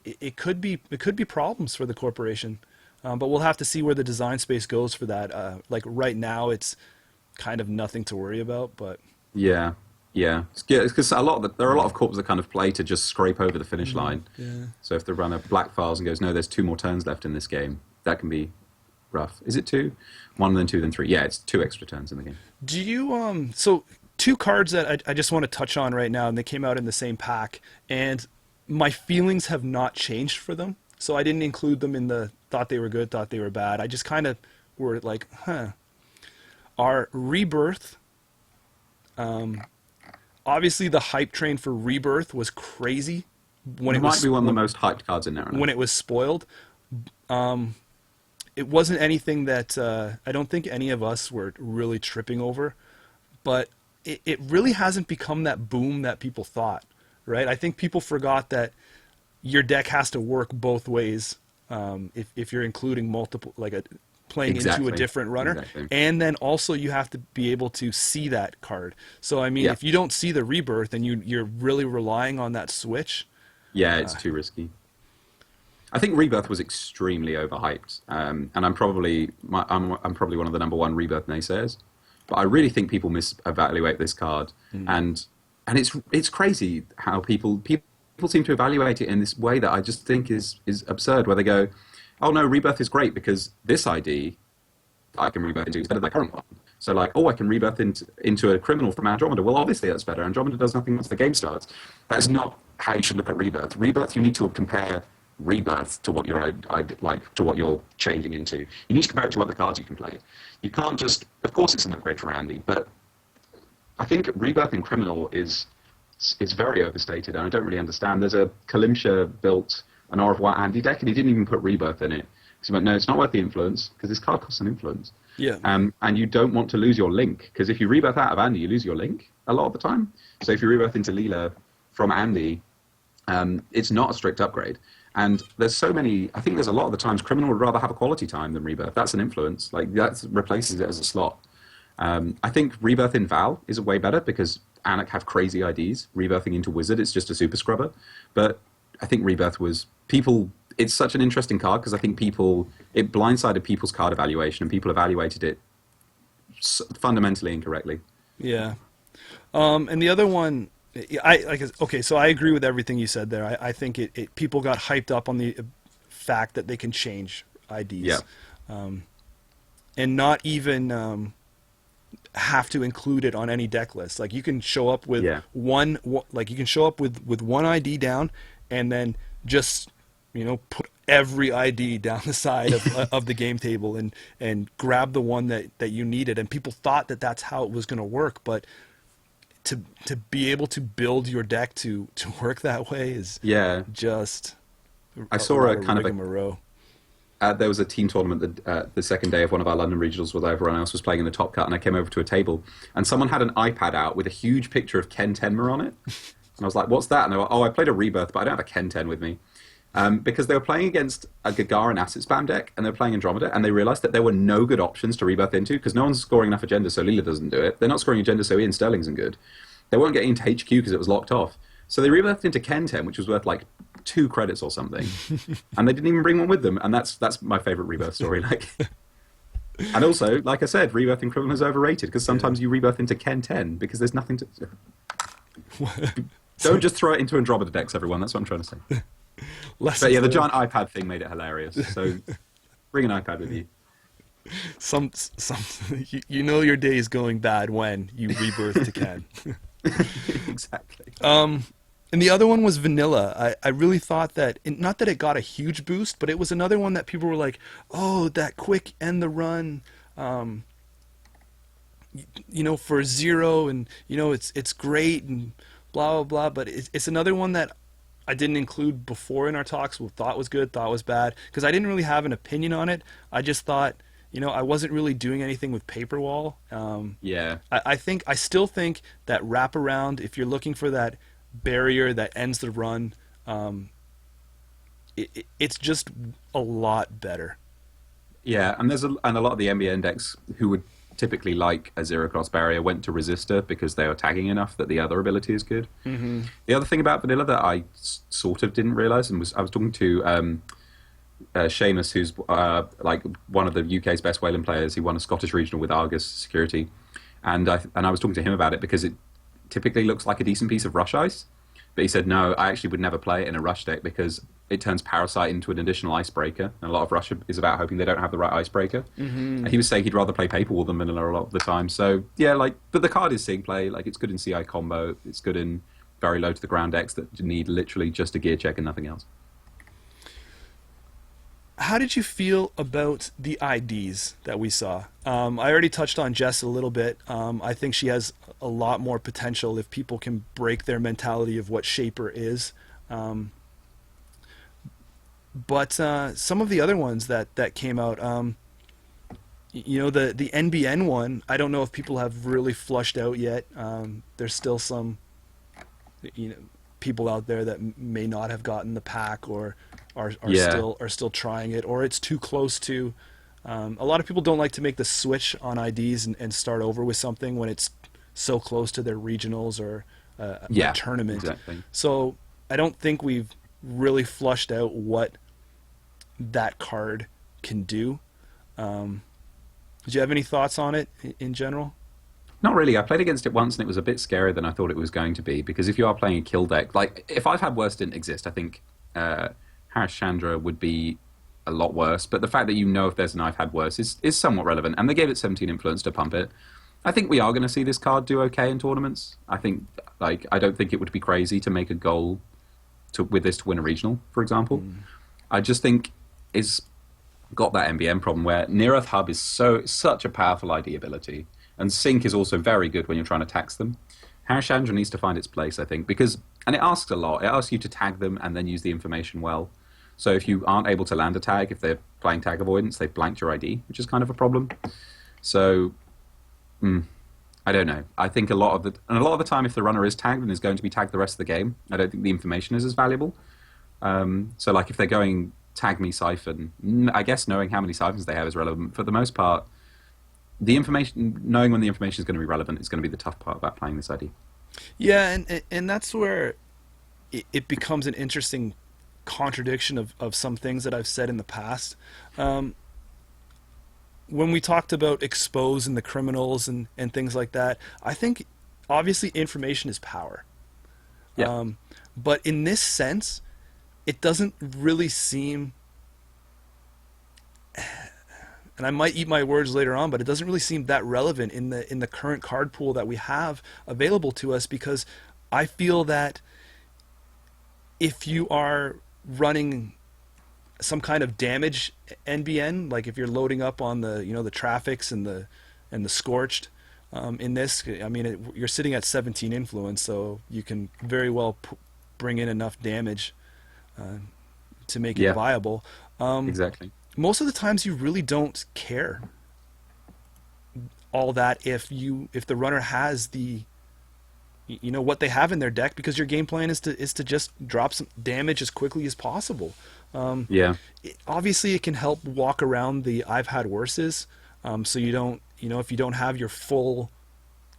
it could be problems for the corporation. But we'll have to see where the design space goes for that. Like right now, it's kind of nothing to worry about. But yeah, yeah. It's because there are a lot of corps that kind of play to just scrape over the finish line. yeah. So if the runner Black Files and goes, no, there's 2 more turns left in this game, that can be rough. Is it 2? 1, then 2, then 3. Yeah, it's 2 extra turns in the game. Do you so 2 cards that I just want to touch on right now, and they came out in the same pack, and my feelings have not changed for them. So I didn't include them in the thought they were good, thought they were bad. I just kind of were like, Our Rebirth. Obviously, the hype train for Rebirth was crazy when It it might was be one of the most hyped cards in Netrunner. when it was spoiled. It wasn't anything that I don't think any of us were really tripping over, but it really hasn't become that boom that people thought, right? I think people forgot that your deck has to work both ways if you're including multiple, playing into a different runner. Exactly. And then also you have to be able to see that card. So, I mean, Yeah. if you don't see the Rebirth and you're really relying on that switch, Yeah, it's too risky. I think Rebirth was extremely overhyped, and I'm probably one of the number 1 Rebirth naysayers. But I really think people misevaluate this card, and it's crazy how people seem to evaluate it in this way that I just think is absurd. Where they go, "Oh no, Rebirth is great because this ID I can rebirth into is better than the current one." So like, oh, I can rebirth into a criminal from Andromeda. Well, obviously that's better. Andromeda does nothing once the game starts. That's not how you should look at Rebirth. Rebirth, you need to compare Rebirth to what you're changing into. You need to compare it to other cards you can play. You can't just, of course, it's an upgrade for Andy, but I think Rebirth in Criminal is very overstated, and I don't really understand. There's a Kalimsha built an Au revoir Andy deck, and he didn't even put Rebirth in it. Because he went, no, it's not worth the influence, because this card costs an influence. yeah. And you don't want to lose your link, because if you rebirth out of Andy, you lose your link a lot of the time. So if you rebirth into Leela from Andy, it's not a strict upgrade. And there's so many, I think there's a lot of the times Criminal would rather have a quality time than Rebirth. That's an influence. Like, that replaces it as a slot. I think Rebirth in Val is way better, because Anak have crazy IDs. Rebirthing into Wizard, it's just a super scrubber. But I think Rebirth was, it's such an interesting card, because I think it blindsided people's card evaluation, and people evaluated it fundamentally incorrectly. Yeah. And the other one, okay, so I agree with everything you said there. I think people got hyped up on the fact that they can change IDs. Yeah. And not even have to include it on any deck list. Like, you can show up with Yeah. you can show up with one ID down, and then just, put every ID down the side of the game table and grab the one that you needed. And people thought that that's how it was going to work, but to be able to build your deck to work that way is just I saw a kind of rigmarole. There was a team tournament the second day of one of our London regionals where everyone else was playing in the top cut, and I came over to a table, and someone had an iPad out with a huge picture of Ken Tenma on it. And I was like, what's that? And they were, oh, I played a Rebirth, but I don't have a Ken 10 with me. Because they were playing against a Gagarin asset spam deck, and they were playing Andromeda, and they realized that there were no good options to rebirth into, because no one's scoring enough agenda, so Leela doesn't do it. They're not scoring agenda, so Ian Sterling isn't good. They weren't getting into HQ because it was locked off. So they rebirthed into Ken 10, which was worth like 2 credits or something. And they didn't even bring one with them, and that's my favorite rebirth story. Like, And also, like I said, rebirth in criminal is overrated because sometimes you rebirth into Ken 10 because there's nothing to. Don't just throw it into Andromeda decks, everyone. That's what I'm trying to say. But Lessons yeah, the learned. giant iPad thing made it hilarious. So bring an iPad with you. Some you know your day is going bad when you rebirth to Ken. Exactly. And the other one was vanilla. I really thought that, not that it got a huge boost, but it was another one that people were like, oh, that quick end the run, for zero, and it's great and blah blah blah. But it's another one that I didn't include before in our talks. Thought was good, thought was bad, because I didn't really have an opinion on it. I just thought, I wasn't really doing anything with Paperwall. Yeah. I still think that wraparound, if you're looking for that barrier that ends the run, it's just a lot better. Yeah, and and a lot of the MBN decks who would typically like a zero cross barrier went to Resistor because they were tagging enough that the other ability is good. Mm-hmm. The other thing about Vanilla that I sort of didn't realize, and I was talking to Seamus, who's like one of the UK's best Wayland players. He won a Scottish regional with Argus Security, and I was talking to him about it because it typically looks like a decent piece of Rush Ice, but he said no, I actually would never play it in a Rush deck because it turns Parasite into an additional icebreaker, and a lot of Rush is about hoping they don't have the right icebreaker. Mm-hmm. And he was saying he'd rather play Paperwall than Vanilla a lot of the time. So yeah, but the card is seeing play. Like, it's good in CI combo. It's good in very low to the ground decks that need literally just a gear check and nothing else. How did you feel about the IDs that we saw? I already touched on Jess a little bit. I think she has a lot more potential if people can break their mentality of what Shaper is. But some of the other ones that came out, the NBN one, I don't know if people have really flushed out yet. There's still some, people out there that may not have gotten the pack or are still trying it, or it's too close to. A lot of people don't like to make the switch on IDs and start over with something when it's so close to their regionals or a tournament. Exactly. So I don't think we've really flushed out what that card can do. Did you have any thoughts on it in general? Not really. I played against it once and it was a bit scarier than I thought it was going to be, because if you are playing a kill deck, like if I've Had Worse didn't exist, I think Harish Chandra would be a lot worse. But the fact that if there's an I've Had Worse is somewhat relevant, and they gave it 17 influence to pump it. I think we are going to see this card do okay in tournaments. I think, I don't think it would be crazy to make a goal with this to win a regional, for example. I just think it's got that MBM problem where Near Earth Hub is such a powerful ID ability, and Sync is also very good when you're trying to tax them. Harashandra needs to find its place, I think, and it asks a lot. It asks you to tag them and then use the information well. So if you aren't able to land a tag, if they're playing tag avoidance, they've blanked your ID, which is kind of a problem. So, I don't know. I think a lot of the time, if the runner is tagged and is going to be tagged the rest of the game, I don't think the information is as valuable. So like if they're going tag me siphon, I guess knowing how many siphons they have is relevant. For the most part, the information, knowing when the information is going to be relevant, is going to be the tough part about playing this ID. Yeah, and that's where it becomes an interesting contradiction of some things that I've said in the past. When we talked about expose and the criminals and things like that, I think obviously information is power. Yeah. But in this sense, it doesn't really seem, and I might eat my words later on, but it doesn't really seem that relevant in the current card pool that we have available to us, because I feel that if you are running some kind of damage NBN, like if you're loading up on the the traffics and the scorched, in this, I mean, you're sitting at 17 influence, so you can very well bring in enough damage to make it viable. Exactly. Most of the times you really don't care all that if the runner has the what they have in their deck, because your game plan is to just drop some damage as quickly as possible. Obviously it can help walk around the I've Had Worses, so you don't if you don't have your full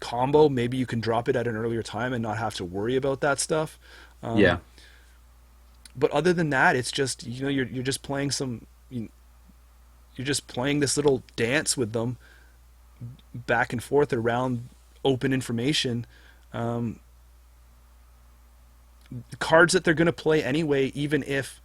combo, maybe you can drop it at an earlier time and not have to worry about that stuff. But other than that, it's just you're just playing some you're just playing this little dance with them back and forth around open information. Cards that they're going to play anyway, even if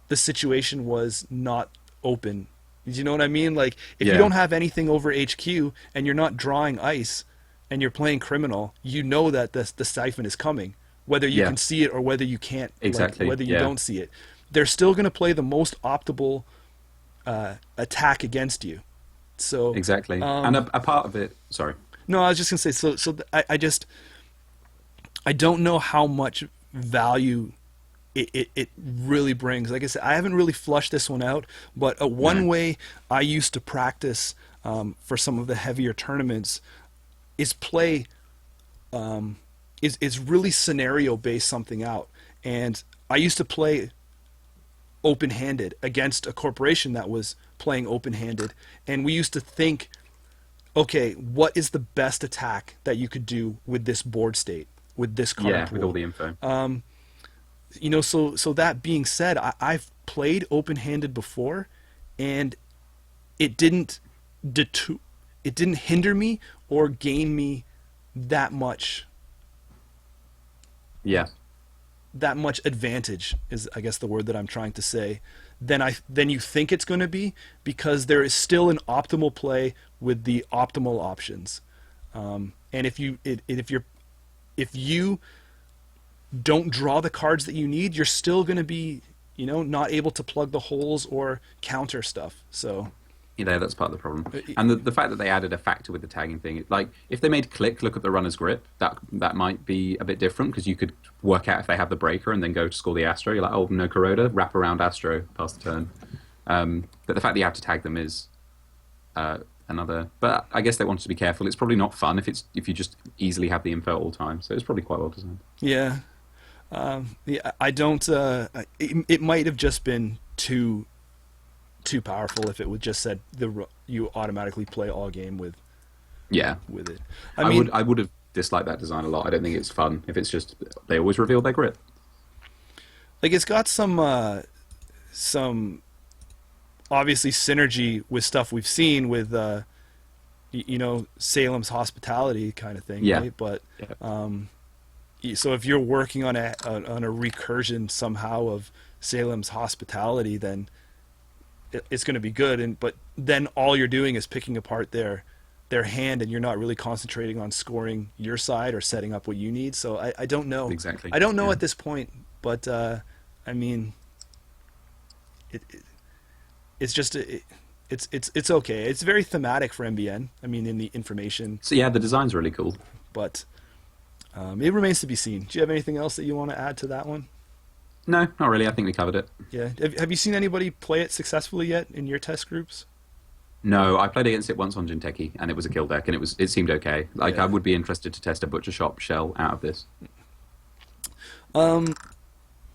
the situation was not open. Do you know what I mean? Like, if you don't have anything over HQ and you're not drawing ice and you're playing criminal, you know that the siphon is coming, whether you can see it or whether you can't, exactly, like, whether you don't see it. They're still going to play the most optimal attack against you. So exactly, and a part of it. Sorry. No, I was just gonna say. I don't know how much value it really brings. Like I said, I haven't really flushed this one out, but one way I used to practice for some of the heavier tournaments is play is really scenario based something out. And I used to play open-handed against a corporation that was playing open-handed, and we used to think, okay, what is the best attack that you could do with this board state, with this card pool? With all the info. So that being said, I've played open-handed before, and it didn't hinder me or gain me that much. That much advantage is, I guess, the word that I'm trying to say, than you think it's going to be, because there is still an optimal play with the optimal options. And if you don't draw the cards that you need, you're still going to be, not able to plug the holes or counter stuff. So that's part of the problem. And the fact that they added a factor with the tagging thing, like if they made click look at the runner's grip, that might be a bit different, because you could work out if they have the breaker and then go to score the Astro. You're like, oh, no Kuroda, wrap around Astro, pass the turn. But the fact that you have to tag them is another. But I guess they wanted to be careful. It's probably not fun if you just easily have the info at all times. So it's probably quite well designed. Yeah. I don't. It might have just been too powerful if it would just said you automatically play all game with it. I would have disliked that design a lot. I don't think it's fun if it's just they always reveal their grip. Like, it's got some obviously synergy with stuff we've seen with Salem's Hospitality kind of thing, right? But so if you're working on a recursion somehow of Salem's Hospitality, then it's going to be good. But then all you're doing is picking apart their hand, and you're not really concentrating on scoring your side or setting up what you need. So I don't know exactly. I don't know at this point, but I mean, it's just it's okay. It's very thematic for MBN. I mean, in the information. So the design's really cool, but it remains to be seen. Do you have anything else that you want to add to that one? No, not really. I think we covered it. Yeah. Have you seen anybody play it successfully yet in your test groups? No, I played against it once on Jinteki, and it was a kill deck, and it seemed okay. Like, I would be interested to test a Butcher Shop shell out of this.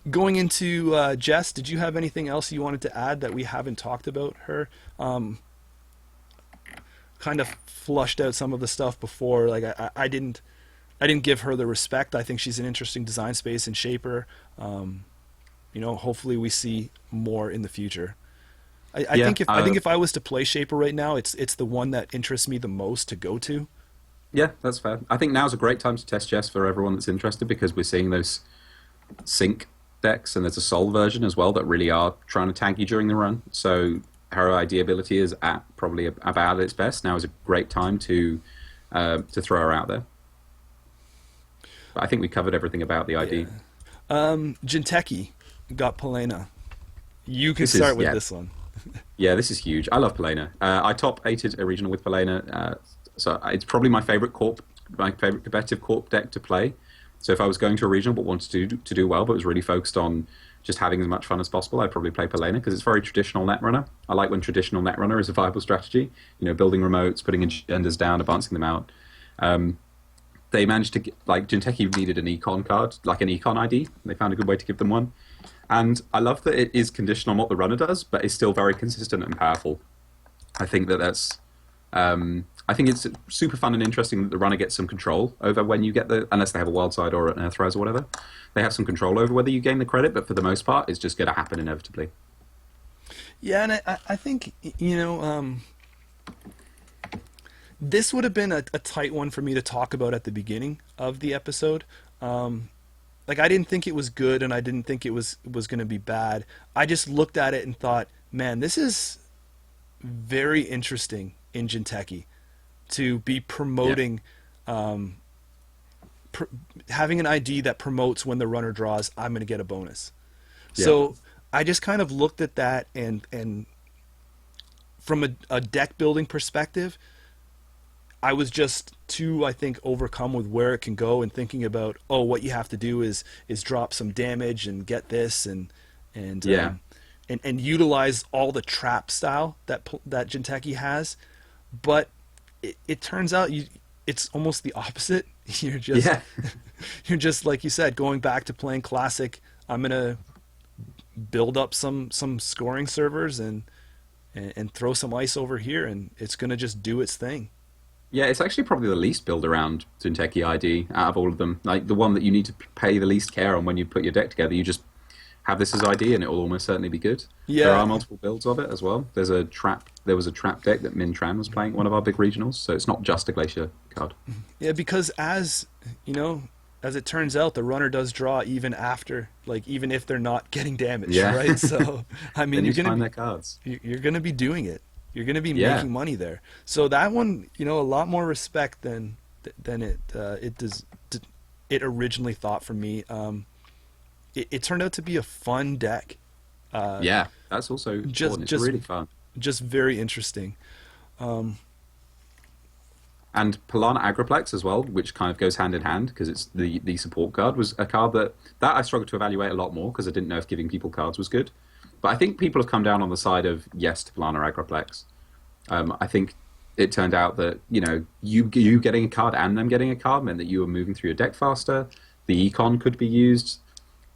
Going into Jess, did you have anything else you wanted to add that we haven't talked about her? Kind of flushed out some of the stuff before. Like, I didn't give her the respect. I think she's an interesting design space and shaper. Hopefully we see more in the future. I think if I was to play Shaper right now, it's the one that interests me the most to go to. Yeah, that's fair. I think now's a great time to test Jess for everyone that's interested, because we're seeing those sync decks, and there's a Soul version as well that really are trying to tag you during the run. So her ID ability is probably about its best. Now is a great time to throw her out there. But I think we covered everything about the ID. Jinteki got Palana. You can start with this one. Yeah, this is huge. I love Palana. I top 8'd a regional with Palana, so it's probably my favorite competitive corp deck to play. So if I was going to a regional but wanted to do well, but was really focused on just having as much fun as possible, I'd probably play Palana, because it's very traditional Netrunner. I like when traditional Netrunner is a viable strategy. Building remotes, putting agendas down, advancing them out. They managed to get, like, Jinteki needed an econ card, like an econ ID. They found a good way to give them one. And I love that it is conditional on what the runner does, but is still very consistent and powerful. I think that's... I think it's super fun and interesting that the runner gets some control over when you get unless they have a wild side or an Earthrise or whatever. They have some control over whether you gain the credit, but for the most part, it's just going to happen inevitably. Yeah, and I think, this would have been a tight one for me to talk about at the beginning of the episode. Like, I didn't think it was good, and I didn't think it was going to be bad. I just looked at it and thought, man, this is very interesting in Jinteki to be promoting, having an ID that promotes when the runner draws, I'm going to get a bonus. Yeah. So I just kind of looked at that, and from a deck building perspective, I was just too, I think, overcome with where it can go, and thinking about, oh, what you have to do is drop some damage and get this, and and utilize all the trap style that Jinteki has. But it turns out it's almost the opposite. You're just you're just, like you said, going back to playing classic. I'm gonna build up some scoring servers and throw some ice over here, and it's gonna just do its thing. Yeah, it's actually probably the least build around Zinteki ID out of all of them. Like the one that you need to pay the least care on when you put your deck together. You just have this as ID, and it will almost certainly be good. Yeah. There are multiple builds of it as well. There was a trap deck that Tran was playing at one of our big regionals, so it's not just a Glacier card. Yeah, because as it turns out, the runner does draw even after, like, even if they're not getting damaged, Yeah. right? So I mean, Then you're you gonna find be, their cards. you're gonna be doing it. You're gonna be Yeah. making money there. So that one, a lot more respect than it originally thought for me. It turned out to be a fun deck. Yeah, that's also important. It's just really fun. Just very interesting. And Palana Agriplex as well, which kind of goes hand in hand because it's the support card, was a card that I struggled to evaluate a lot more because I didn't know if giving people cards was good. But I think people have come down on the side of yes to Palana Agriplex. I think it turned out that you getting a card and them getting a card meant that you were moving through your deck faster. The econ could be used.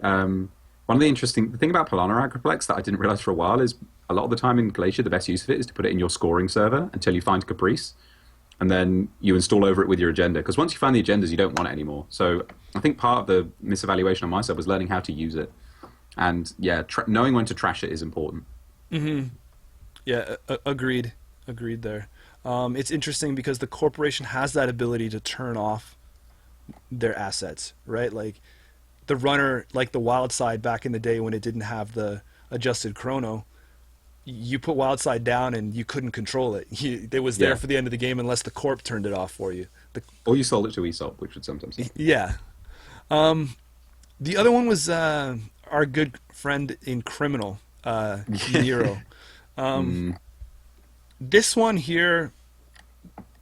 One of the thing about Palana Agriplex that I didn't realize for a while is a lot of the time in Glacier, the best use of it is to put it in your scoring server until you find Caprice, and then you install over it with your agenda. Because once you find the agendas, you don't want it anymore. So I think part of the misevaluation on my side was learning how to use it, and knowing when to trash it is important. Mm-hmm. Yeah, agreed there. It's interesting because the corporation has that ability to turn off their assets, right? Like the runner, like the wild side back in the day when it didn't have the adjusted chrono, you put wild side down and you couldn't control it. It was there for the end of the game unless the corp turned it off for you. Or you sold it to Aesop, which would sometimes happen. Yeah. The other one was our good friend in Criminal, Nero. This one here,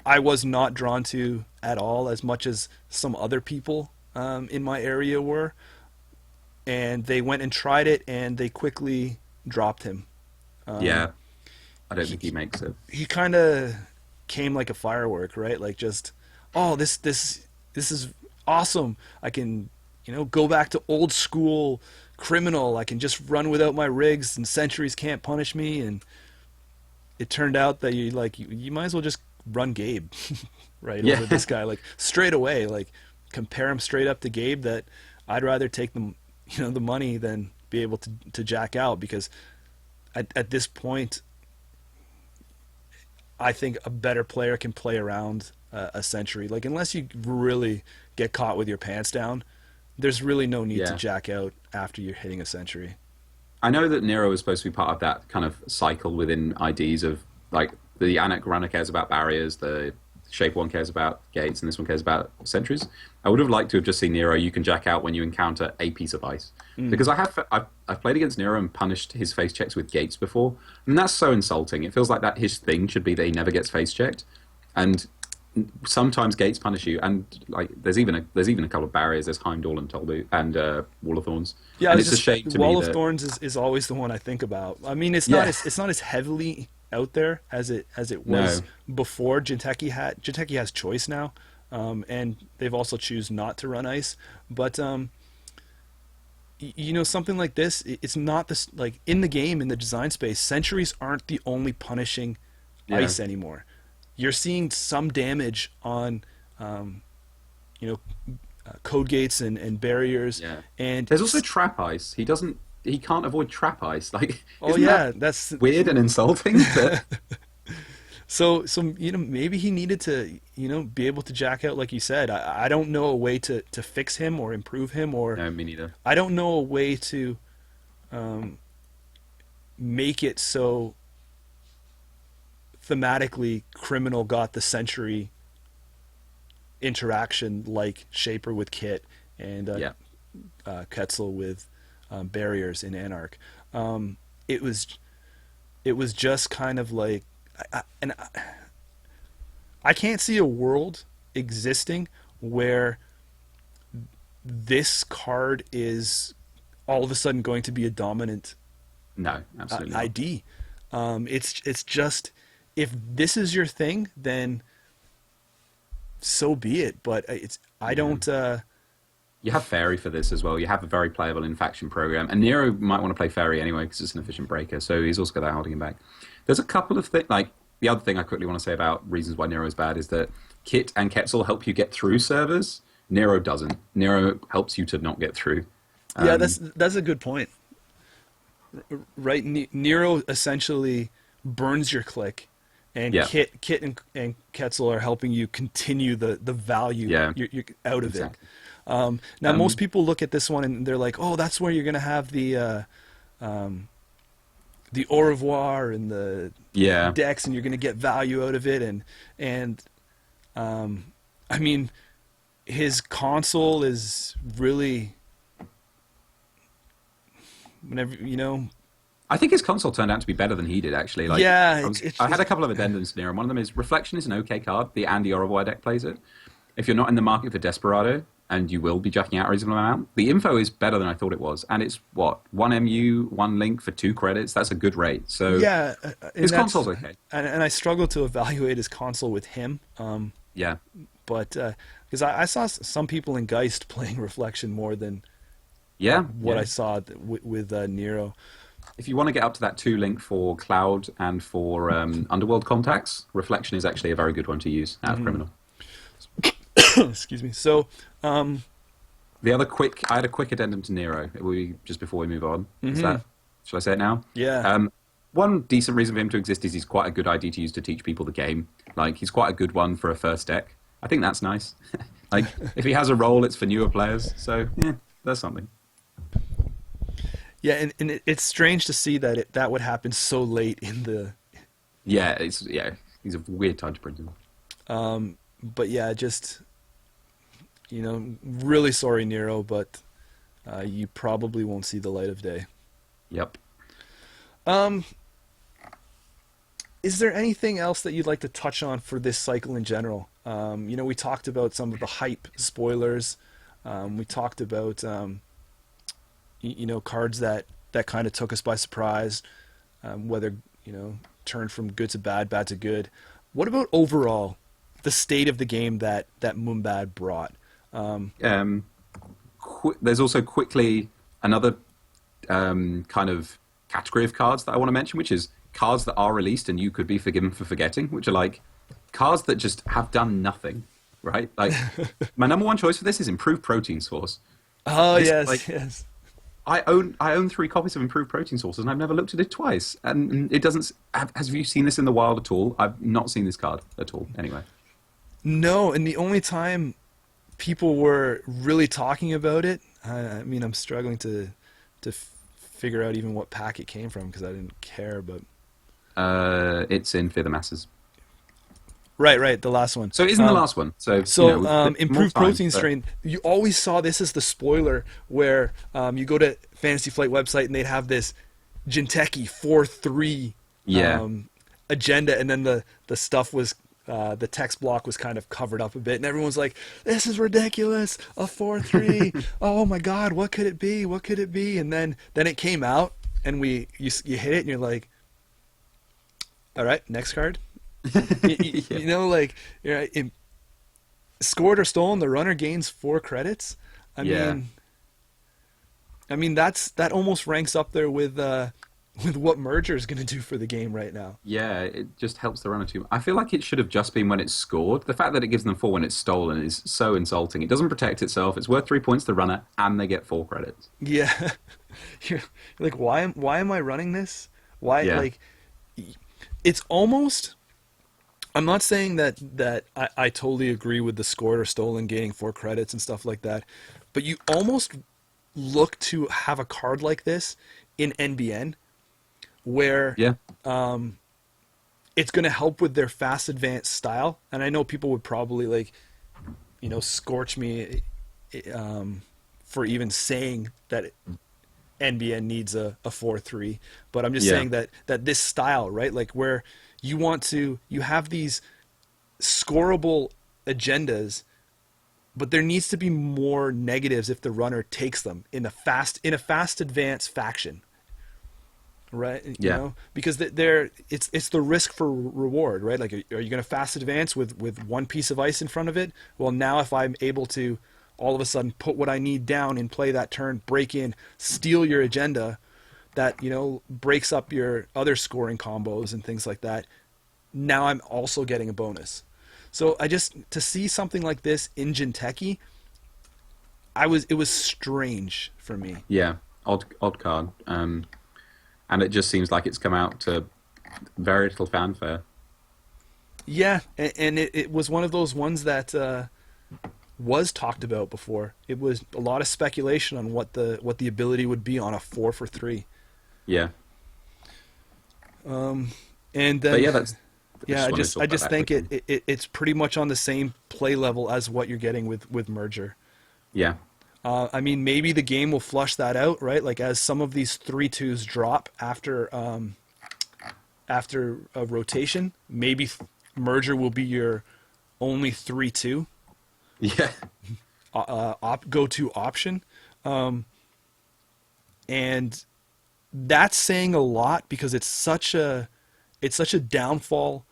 I was not drawn to at all, as much as some other people in my area were. And they went and tried it, and they quickly dropped him. I don't think he makes it. He kind of came like a firework, right? Like just, oh, this is awesome. I can, go back to old school Criminal. I can just run without my rigs, and sentries can't punish me. And it turned out that you might as well just run Gabe, right? Yeah. Over this guy, like straight away, like compare him straight up to Gabe. That I'd rather take the money than be able to jack out, because at this point, I think a better player can play around a sentry. Like, unless you really get caught with your pants down, there's really no need to jack out after you're hitting a sentry. I know that Nero is supposed to be part of that kind of cycle within IDs of, like, the Anak runner cares about barriers, the Shape one cares about gates, and this one cares about sentries. I would have liked to have just seen Nero, you can jack out when you encounter a piece of ice. Because I've played against Nero and punished his face checks with gates before, and that's so insulting. It feels like that his thing should be that he never gets face checked. And sometimes gates punish you, and like there's even a couple of barriers. There's Heimdall and Tolbu and Wall of Thorns. Yeah, and it's a shame to me Wall of that Thorns is always the one I think about. I mean, it's not as heavily out there as it was before. Jinteki has choice now, and they've also choose not to run ice. But something like this, it's not this, like, in the game, in the design space, sentries aren't the only punishing ice anymore. You're seeing some damage on, code gates and barriers. Yeah. And there's also trap ice. He he can't avoid trap ice. Like, Oh isn't yeah, that that's weird and insulting? But so maybe he needed to be able to jack out like you said. I don't know a way to fix him or improve him, or no, me neither. I don't know a way to make it so thematically criminal got the century interaction like Shaper with Kit and Yeah, Quetzal with barriers in Anarch. It was just kind of like, I can't see a world existing where this card is all of a sudden going to be a dominant no, absolutely not. ID. It's just, if this is your thing, then so be it. But I don't. You have Fairy for this as well. You have a very playable in-faction program. And Nero might want to play Fairy anyway because it's an efficient breaker, so he's also got that holding him back. There's a couple of things, like, the other thing I quickly want to say about reasons why Nero is bad is that Kit and Quetzal help you get through servers. Nero doesn't. Nero helps you to not get through. Yeah, that's a good point. Right, Nero essentially burns your click, and Yeah. Kit and Quetzal are helping you continue the value Yeah, you're out of exactly. it. Now, most people look at this one and they're like, "Oh, that's where you're going to have the au revoir and the Yeah. decks, and you're going to get value out of it." And I mean, his console is really, whenever I think his console turned out to be better than he did, actually. Like, yeah, I had a couple of addendums to Nero. One of them is Reflection is an okay card. The Andy Orovoi deck plays it. If you're not in the market for Desperado, and you will be jacking out a reasonable amount, the info is better than I thought it was. And it's, what, 1 MU, 1 link for 2 credits? That's a good rate. So yeah, his console's okay. And I struggle to evaluate his console with him. Yeah. But because I saw some people in Geist playing Reflection more than Yeah. what yeah. I saw with Nero. If you want to get up to that 2 link for Cloud and for Underworld contacts, Reflection is actually a very good one to use out of Criminal. Excuse me. So, The other I had a quick addendum to Nero just before we move on. Shall I say it now? yeah. One decent reason for him to exist is he's quite a good ID to use to teach people the game. Like, he's quite a good one for a first deck. I think that's nice. Like, if he has a role, it's for newer players. So, yeah, that's something. Yeah, and it's strange to see that that would happen so late in the. Yeah, he's a weird time to print him. But yeah, just really sorry, Nero, but you probably won't see the light of day. Yep. Is there anything else that you'd like to touch on for this cycle in general? We talked about some of the hype spoilers. We talked about cards that kind of took us by surprise, whether turned from good to bad, bad to good. What about overall the state of the game that Mumbad brought? There's also quickly another kind of category of cards that I want to mention, which is cards that are released and you could be forgiven for forgetting, which are like cards that just have done nothing, right? Like, my number one choice for this is Improved Protein Source. Oh, This, yes. I own 3 copies of Improved Protein Sources, and I've never looked at it twice. And it doesn't. Have you seen this in the wild at all? I've not seen this card at all. Anyway. No, and the only time people were really talking about it, I mean, I'm struggling to figure out even what pack it came from because I didn't care. But it's in Fear the Masses. Right, the last one. So it isn't the last one. So Improved Protein Strain, you always saw this as the spoiler where you go to Fantasy Flight website and they'd have this Jinteki 4-3 agenda, and then the stuff was the text block was kind of covered up a bit, and everyone's like, "This is ridiculous! A 4-3! Oh my God, what could it be? What could it be?" And then it came out, and you hit it, and you're like, "All right, next card." Scored or stolen, the runner gains 4 credits. I mean that almost ranks up there with with what merger is going to do for the game right now. Yeah, it just helps the runner too much. I feel like it should have just been when it's scored. The fact that it gives them 4 when it's stolen is so insulting. It doesn't protect itself. It's worth 3 points to the runner, and they get 4 credits. Yeah, you're like, why am I running this? Why Yeah. like it's almost. I'm not saying that I totally agree with the scored or stolen gaining 4 credits and stuff like that, but you almost look to have a card like this in NBN where Yeah. it's going to help with their fast advance style. And I know people would probably like, scorch me for even saying that NBN needs a 4-3, but I'm just Yeah. saying that this style, right? Like where you have these scoreable agendas, but there needs to be more negatives if the runner takes them in a fast advance faction. Right, Yeah. because it's the risk for reward, right? Like, are you going to fast advance with 1 piece of ice in front of it? Well, now if I'm able to all of a sudden put what I need down and play that turn, break in, steal your agenda, that breaks up your other scoring combos and things like that. Now I'm also getting a bonus. So to see something like this in Jinteki, it was strange for me. Yeah. Odd card. And it just seems like it's come out to very little fanfare. Yeah, and it was one of those ones that was talked about before. It was a lot of speculation on what the ability would be on a 4 for 3. Yeah. And then But yeah, I wanted to talk I about just that think quickly. it's pretty much on the same play level as what you're getting with merger. Yeah. I mean, maybe the game will flush that out, right? Like as some of these 3/2s drop after a rotation, maybe merger will be your only 3/2 Yeah. go-to option, and that's saying a lot because it's such a downfall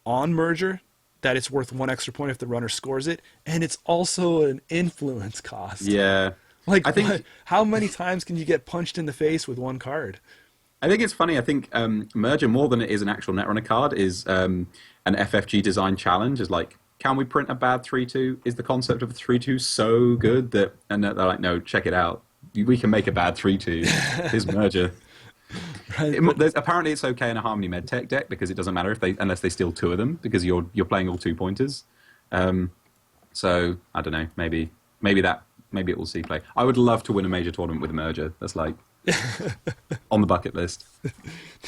on merger that it's worth 1 extra point if the runner scores it, and it's also an influence cost. Yeah. Like, I think how many times can you get punched in the face with 1 card? I think it's funny. I think Merger, more than it is an actual Netrunner card, is an FFG design challenge. Is like, can we print a bad 3/2? Is the concept of a 3/2 so good that... And they're like, no, check it out. We can make a bad 3/2. Here's Merger. Right? Apparently it's okay in a Harmony Medtech deck because it doesn't matter unless they steal 2 of them because you're playing all 2-pointers. So I don't know. Maybe it will see play. I would love to win a major tournament with a Merger. That's like on the bucket list.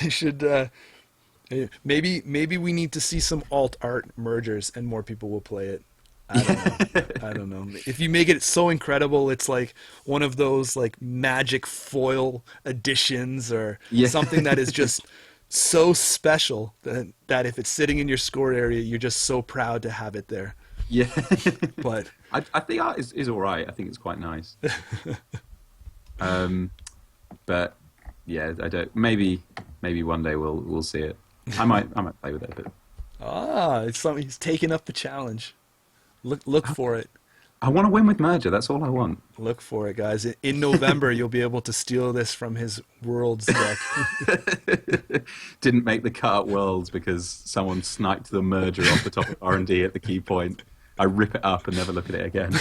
They should. Maybe we need to see some alt art mergers, and more people will play it. I don't know. I don't know. If you make it so incredible, it's like one of those like magic foil editions or Yeah. something that is just so special that if it's sitting in your score area, you're just so proud to have it there. Yeah. But I think the art is all right. I think it's quite nice. But yeah, I don't. Maybe one day we'll see it. I might play with it. But it's something he's taking up the challenge. Look for it. I want to win with Merger. That's all I want. Look for it, guys. In November, you'll be able to steal this from his Worlds deck. Didn't make the cut at Worlds because someone sniped the Merger off the top of R&D at the key point. I rip it up and never look at it again.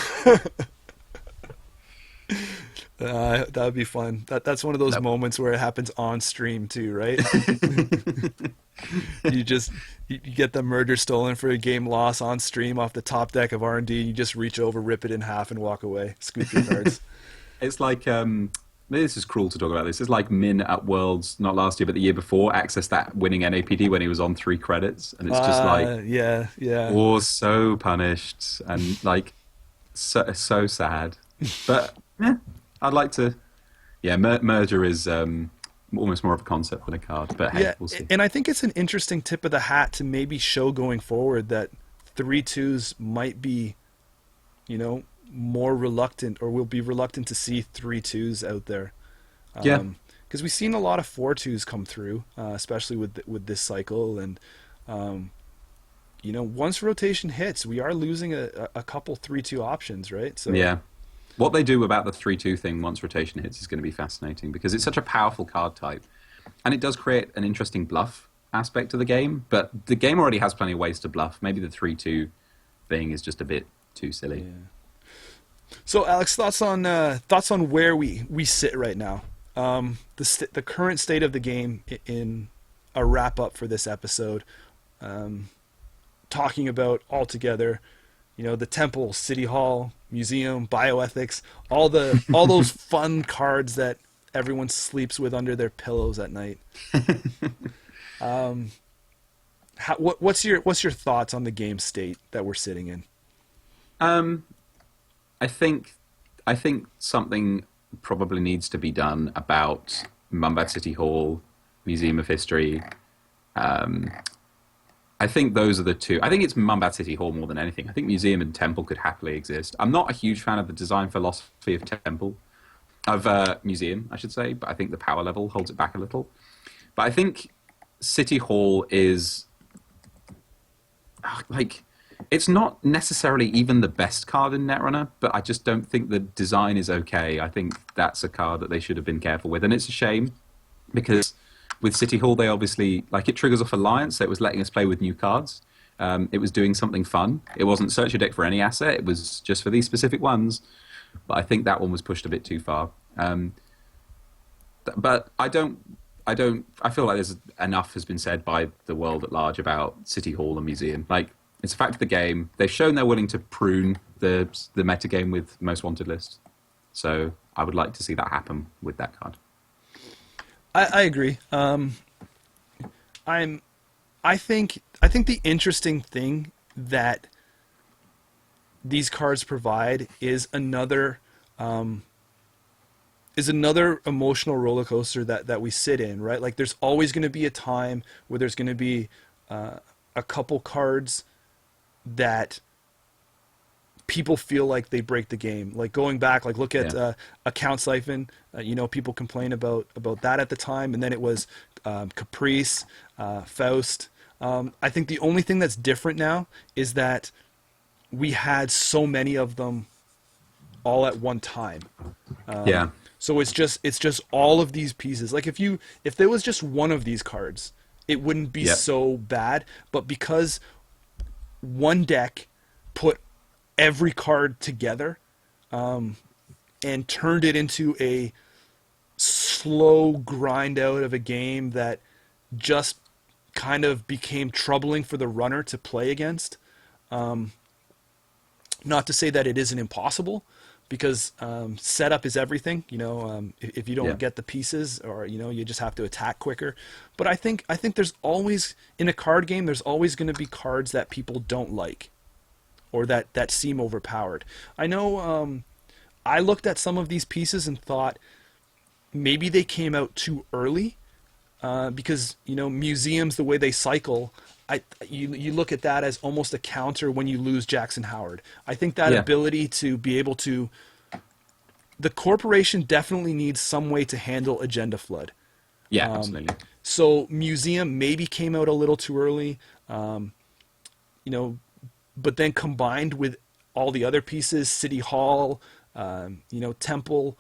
That would be fun. That's one of those moments where it happens on stream too, right? You get the merger stolen for a game loss on stream off the top deck of R&D. You just reach over, rip it in half, and walk away. Scoop your cards. It's like this is cruel to talk about this. It's like Min at Worlds, not last year but the year before, accessed that winning NAPD when he was on 3 credits, and it's just like yeah. oh, so punished and like so sad. But yeah, I'd like to. Yeah, Merger is almost more of a concept than a card, but hey, Yeah, we'll see. and I think it's an interesting tip of the hat to maybe show going forward that 3/2s might be, more reluctant, or will be reluctant to see 3/2s out there. Yeah. Because we've seen a lot of 4/2s come through, especially with this cycle, and once rotation hits, we are losing a couple 3/2 options, right? So Yeah. What they do about the 3/2 thing once rotation hits is going to be fascinating because it's such a powerful card type. and it does create an interesting bluff aspect to the game. But the game already has plenty of ways to bluff. Maybe the 3-2 thing is just a bit too silly. Yeah. So, Alex, thoughts on where we sit right now? The current state of the game in a wrap up for this episode. Talking about altogether, the temple, city hall, museum, bioethics, all those fun cards that everyone sleeps with under their pillows at night. What's your thoughts on the game state that we're sitting in? I think something probably needs to be done about Mumbad City Hall, Museum of History. I think those are the two. I think it's Mumbad City Hall more than anything. I think Museum and Temple could happily exist. I'm not a huge fan of the design philosophy of Museum, I should say, but I think the power level holds it back a little. But I think City Hall is it's not necessarily even the best card in Netrunner, but I just don't think the design is okay. I think that's a card that they should have been careful with, and it's a shame because with City Hall, they obviously, it triggers off Alliance, so it was letting us play with new cards. It was doing something fun. It wasn't search your deck for any asset. It was just for these specific ones. But I think that one was pushed a bit too far. But I feel like there's enough has been said by the world at large about City Hall and Museum. It's a fact of the game. They've shown they're willing to prune the metagame with Most Wanted lists. So I would like to see that happen with that card. I agree. I think the interesting thing that these cards provide is another emotional roller coaster that we sit in, right? There's always going to be a time where there's going to be a couple cards that people feel like they break the game. Going back, look at Account Siphon. People complain about that at the time, and then it was Caprice, Faust. I think the only thing that's different now is that we had so many of them all at one time. So it's just all of these pieces. If there was just one of these cards, it wouldn't be so bad. But because one deck put every card together and turned it into a slow grind out of a game that just kind of became troubling for the runner to play against. Not to say that it isn't impossible, because setup is everything. If you don't get the pieces, or you just have to attack quicker. But I think there's always, in a card game, there's always going to be cards that people don't like, or that seem overpowered. I know I looked at some of these pieces and thought maybe they came out too early, because museums, the way they cycle, you look at that as almost a counter when you lose Jackson Howard. I think that ability to be able to, the corporation definitely needs some way to handle agenda flood. Absolutely. So museum maybe came out a little too early, but then combined with all the other pieces, City Hall, Temple.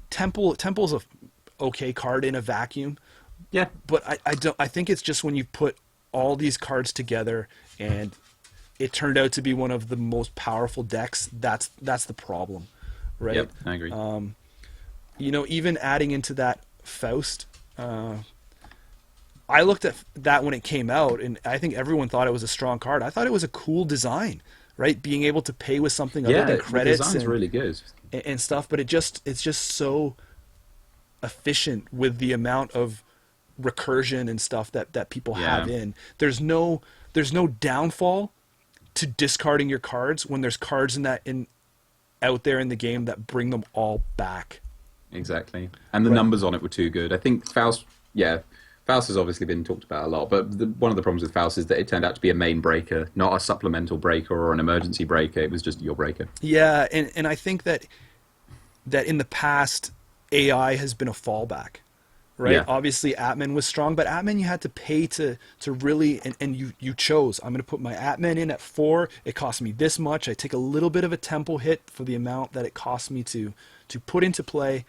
Temple's a okay card in a vacuum. Yeah. But I think it's just when you put all these cards together and it turned out to be one of the most powerful decks, that's the problem, right? Yep, I agree. Even adding into that Faust, I looked at that when it came out, and I think everyone thought it was a strong card. I thought it was a cool design, right? Being able to pay with something other than credits. The design's really good. And stuff, but it's just so efficient with the amount of recursion and stuff that people have in. There's no downfall to discarding your cards when there's cards out there in the game that bring them all back. Exactly. And the numbers on it were too good. I think Faust has obviously been talked about a lot, but one of the problems with Faust is that it turned out to be a main breaker, not a supplemental breaker or an emergency breaker. It was just your breaker. Yeah, and I think that in the past, AI has been a fallback, right? Yeah. Obviously, Atman was strong, but Atman you had to pay to really, and you chose, I'm going to put my Atman in at 4, it costs me this much, I take a little bit of a tempo hit for the amount that it costs me to put into play,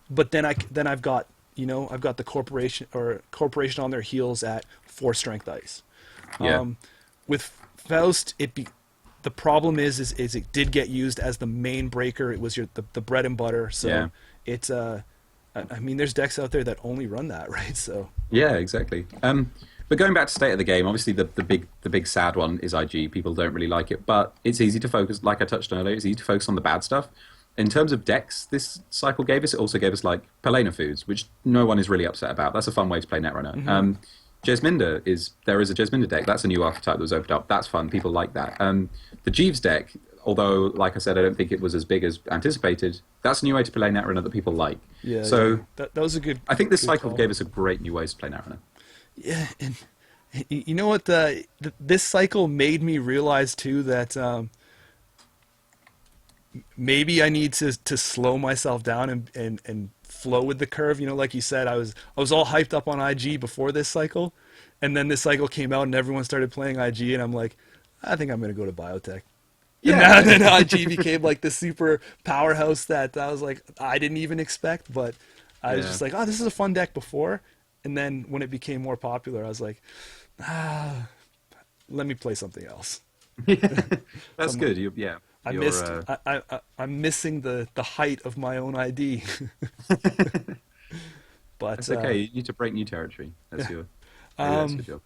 but then I've got I've got the corporation on their heels at 4 strength ice. Yeah. With Faust, the problem is it did get used as the main breaker. It was the bread and butter. So Yeah. it's I mean, there's decks out there that only run that, right? So Yeah, exactly. But going back to state of the game, obviously the big sad one is IG. People don't really like it, but it's easy to focus. Like I touched on earlier, it's easy to focus on the bad stuff. In terms of decks, this cycle gave us. It also gave us like Palana foods, which no one is really upset about. That's a fun way to play Netrunner. Jesminda there is a Jesminda deck. That's a new archetype that was opened up. That's fun. People like that. The Jeeves deck, although like I said, I don't think it was as big as anticipated. That's a new way to play Netrunner that people like. yeah, So yeah. That was a good. I think this good cycle call. gave us a great new way to play Netrunner. Yeah, and you know what? This cycle made me realize too that maybe I need to slow myself down and flow with the curve. Like you said, I was all hyped up on IG before this cycle, and then this cycle came out and everyone started playing IG, and I'm like, I think I'm gonna go to biotech. Yeah. And then IG became like the super powerhouse that I was like, I didn't even expect, but I was Yeah. just like, oh, this is a fun deck before. And then when it became more popular, I was like, let me play something else. That's good. I'm missing the height of my own ID. But That's okay. You need to break new territory. That's your job.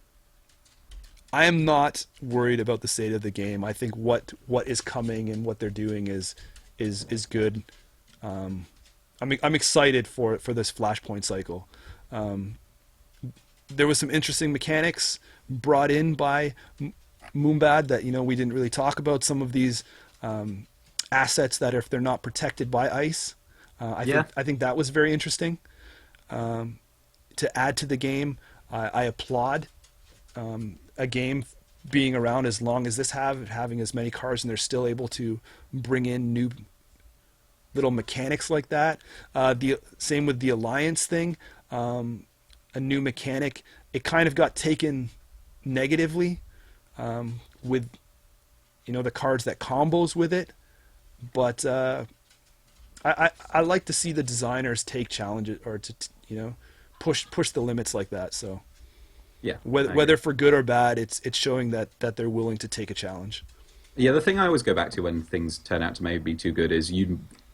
I am not worried about the state of the game. I think what is coming and what they're doing is good. I'm excited for this Flashpoint cycle. There was some interesting mechanics brought in by Mumbad that we didn't really talk about. Some of these assets that if they're not protected by ice, I think that was very interesting to add to the game. I applaud a game being around as long as this having as many cards, and they're still able to bring in new little mechanics like that. The same with the Alliance thing. A new mechanic. It kind of got taken negatively with the cards that combos with it, but I like to see the designers take challenges or to push the limits like that. So Yeah. whether for good or bad, it's showing that they're willing to take a challenge. Yeah, the thing I always go back to when things turn out to maybe be too good is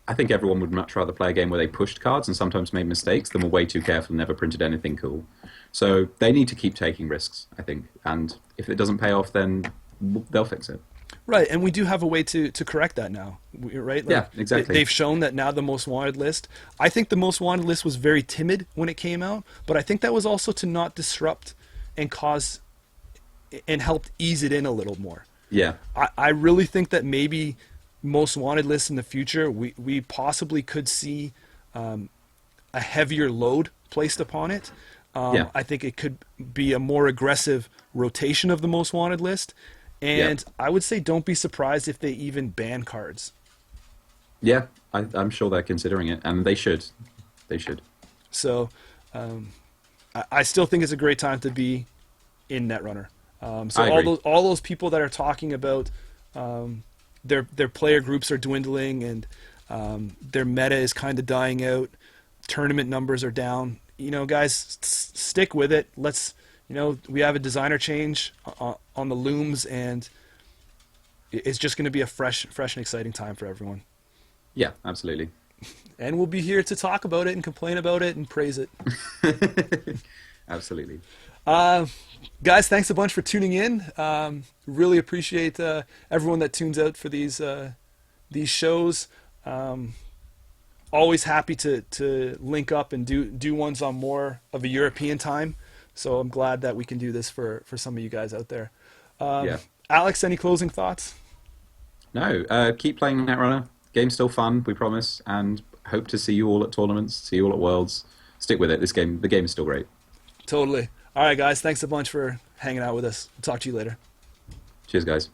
I think everyone would much rather play a game where they pushed cards and sometimes made mistakes than were way too careful and never printed anything cool. So they need to keep taking risks, I think. And if it doesn't pay off, then they'll fix it. Right, and we do have a way to correct that now, right? Yeah, exactly. They've shown that now the Most Wanted list. I think the Most Wanted list was very timid when it came out, but I think that was also to not disrupt and helped ease it in a little more. Yeah. I really think that maybe Most Wanted lists in the future, we possibly could see a heavier load placed upon it. I think it could be a more aggressive rotation of the Most Wanted list. And I would say don't be surprised if they even ban cards. Yeah, I'm sure they're considering it, and they should. They should. So I still think it's a great time to be in Netrunner. So all those people that are talking about their player groups are dwindling and their meta is kind of dying out, tournament numbers are down. Guys, stick with it. Let's. We have a designer change on the looms, and it's just going to be a fresh and exciting time for everyone. Yeah, absolutely. And we'll be here to talk about it and complain about it and praise it. Absolutely. Guys, thanks a bunch for tuning in. Really appreciate everyone that tunes out for these shows. Always happy to link up and do ones on more of a European time. So I'm glad that we can do this for some of you guys out there. Alex, any closing thoughts? No, keep playing Netrunner. Game's still fun, we promise, and hope to see you all at tournaments, see you all at Worlds. Stick with it. The game is still great. Totally. All right, guys. Thanks a bunch for hanging out with us. Talk to you later. Cheers, guys.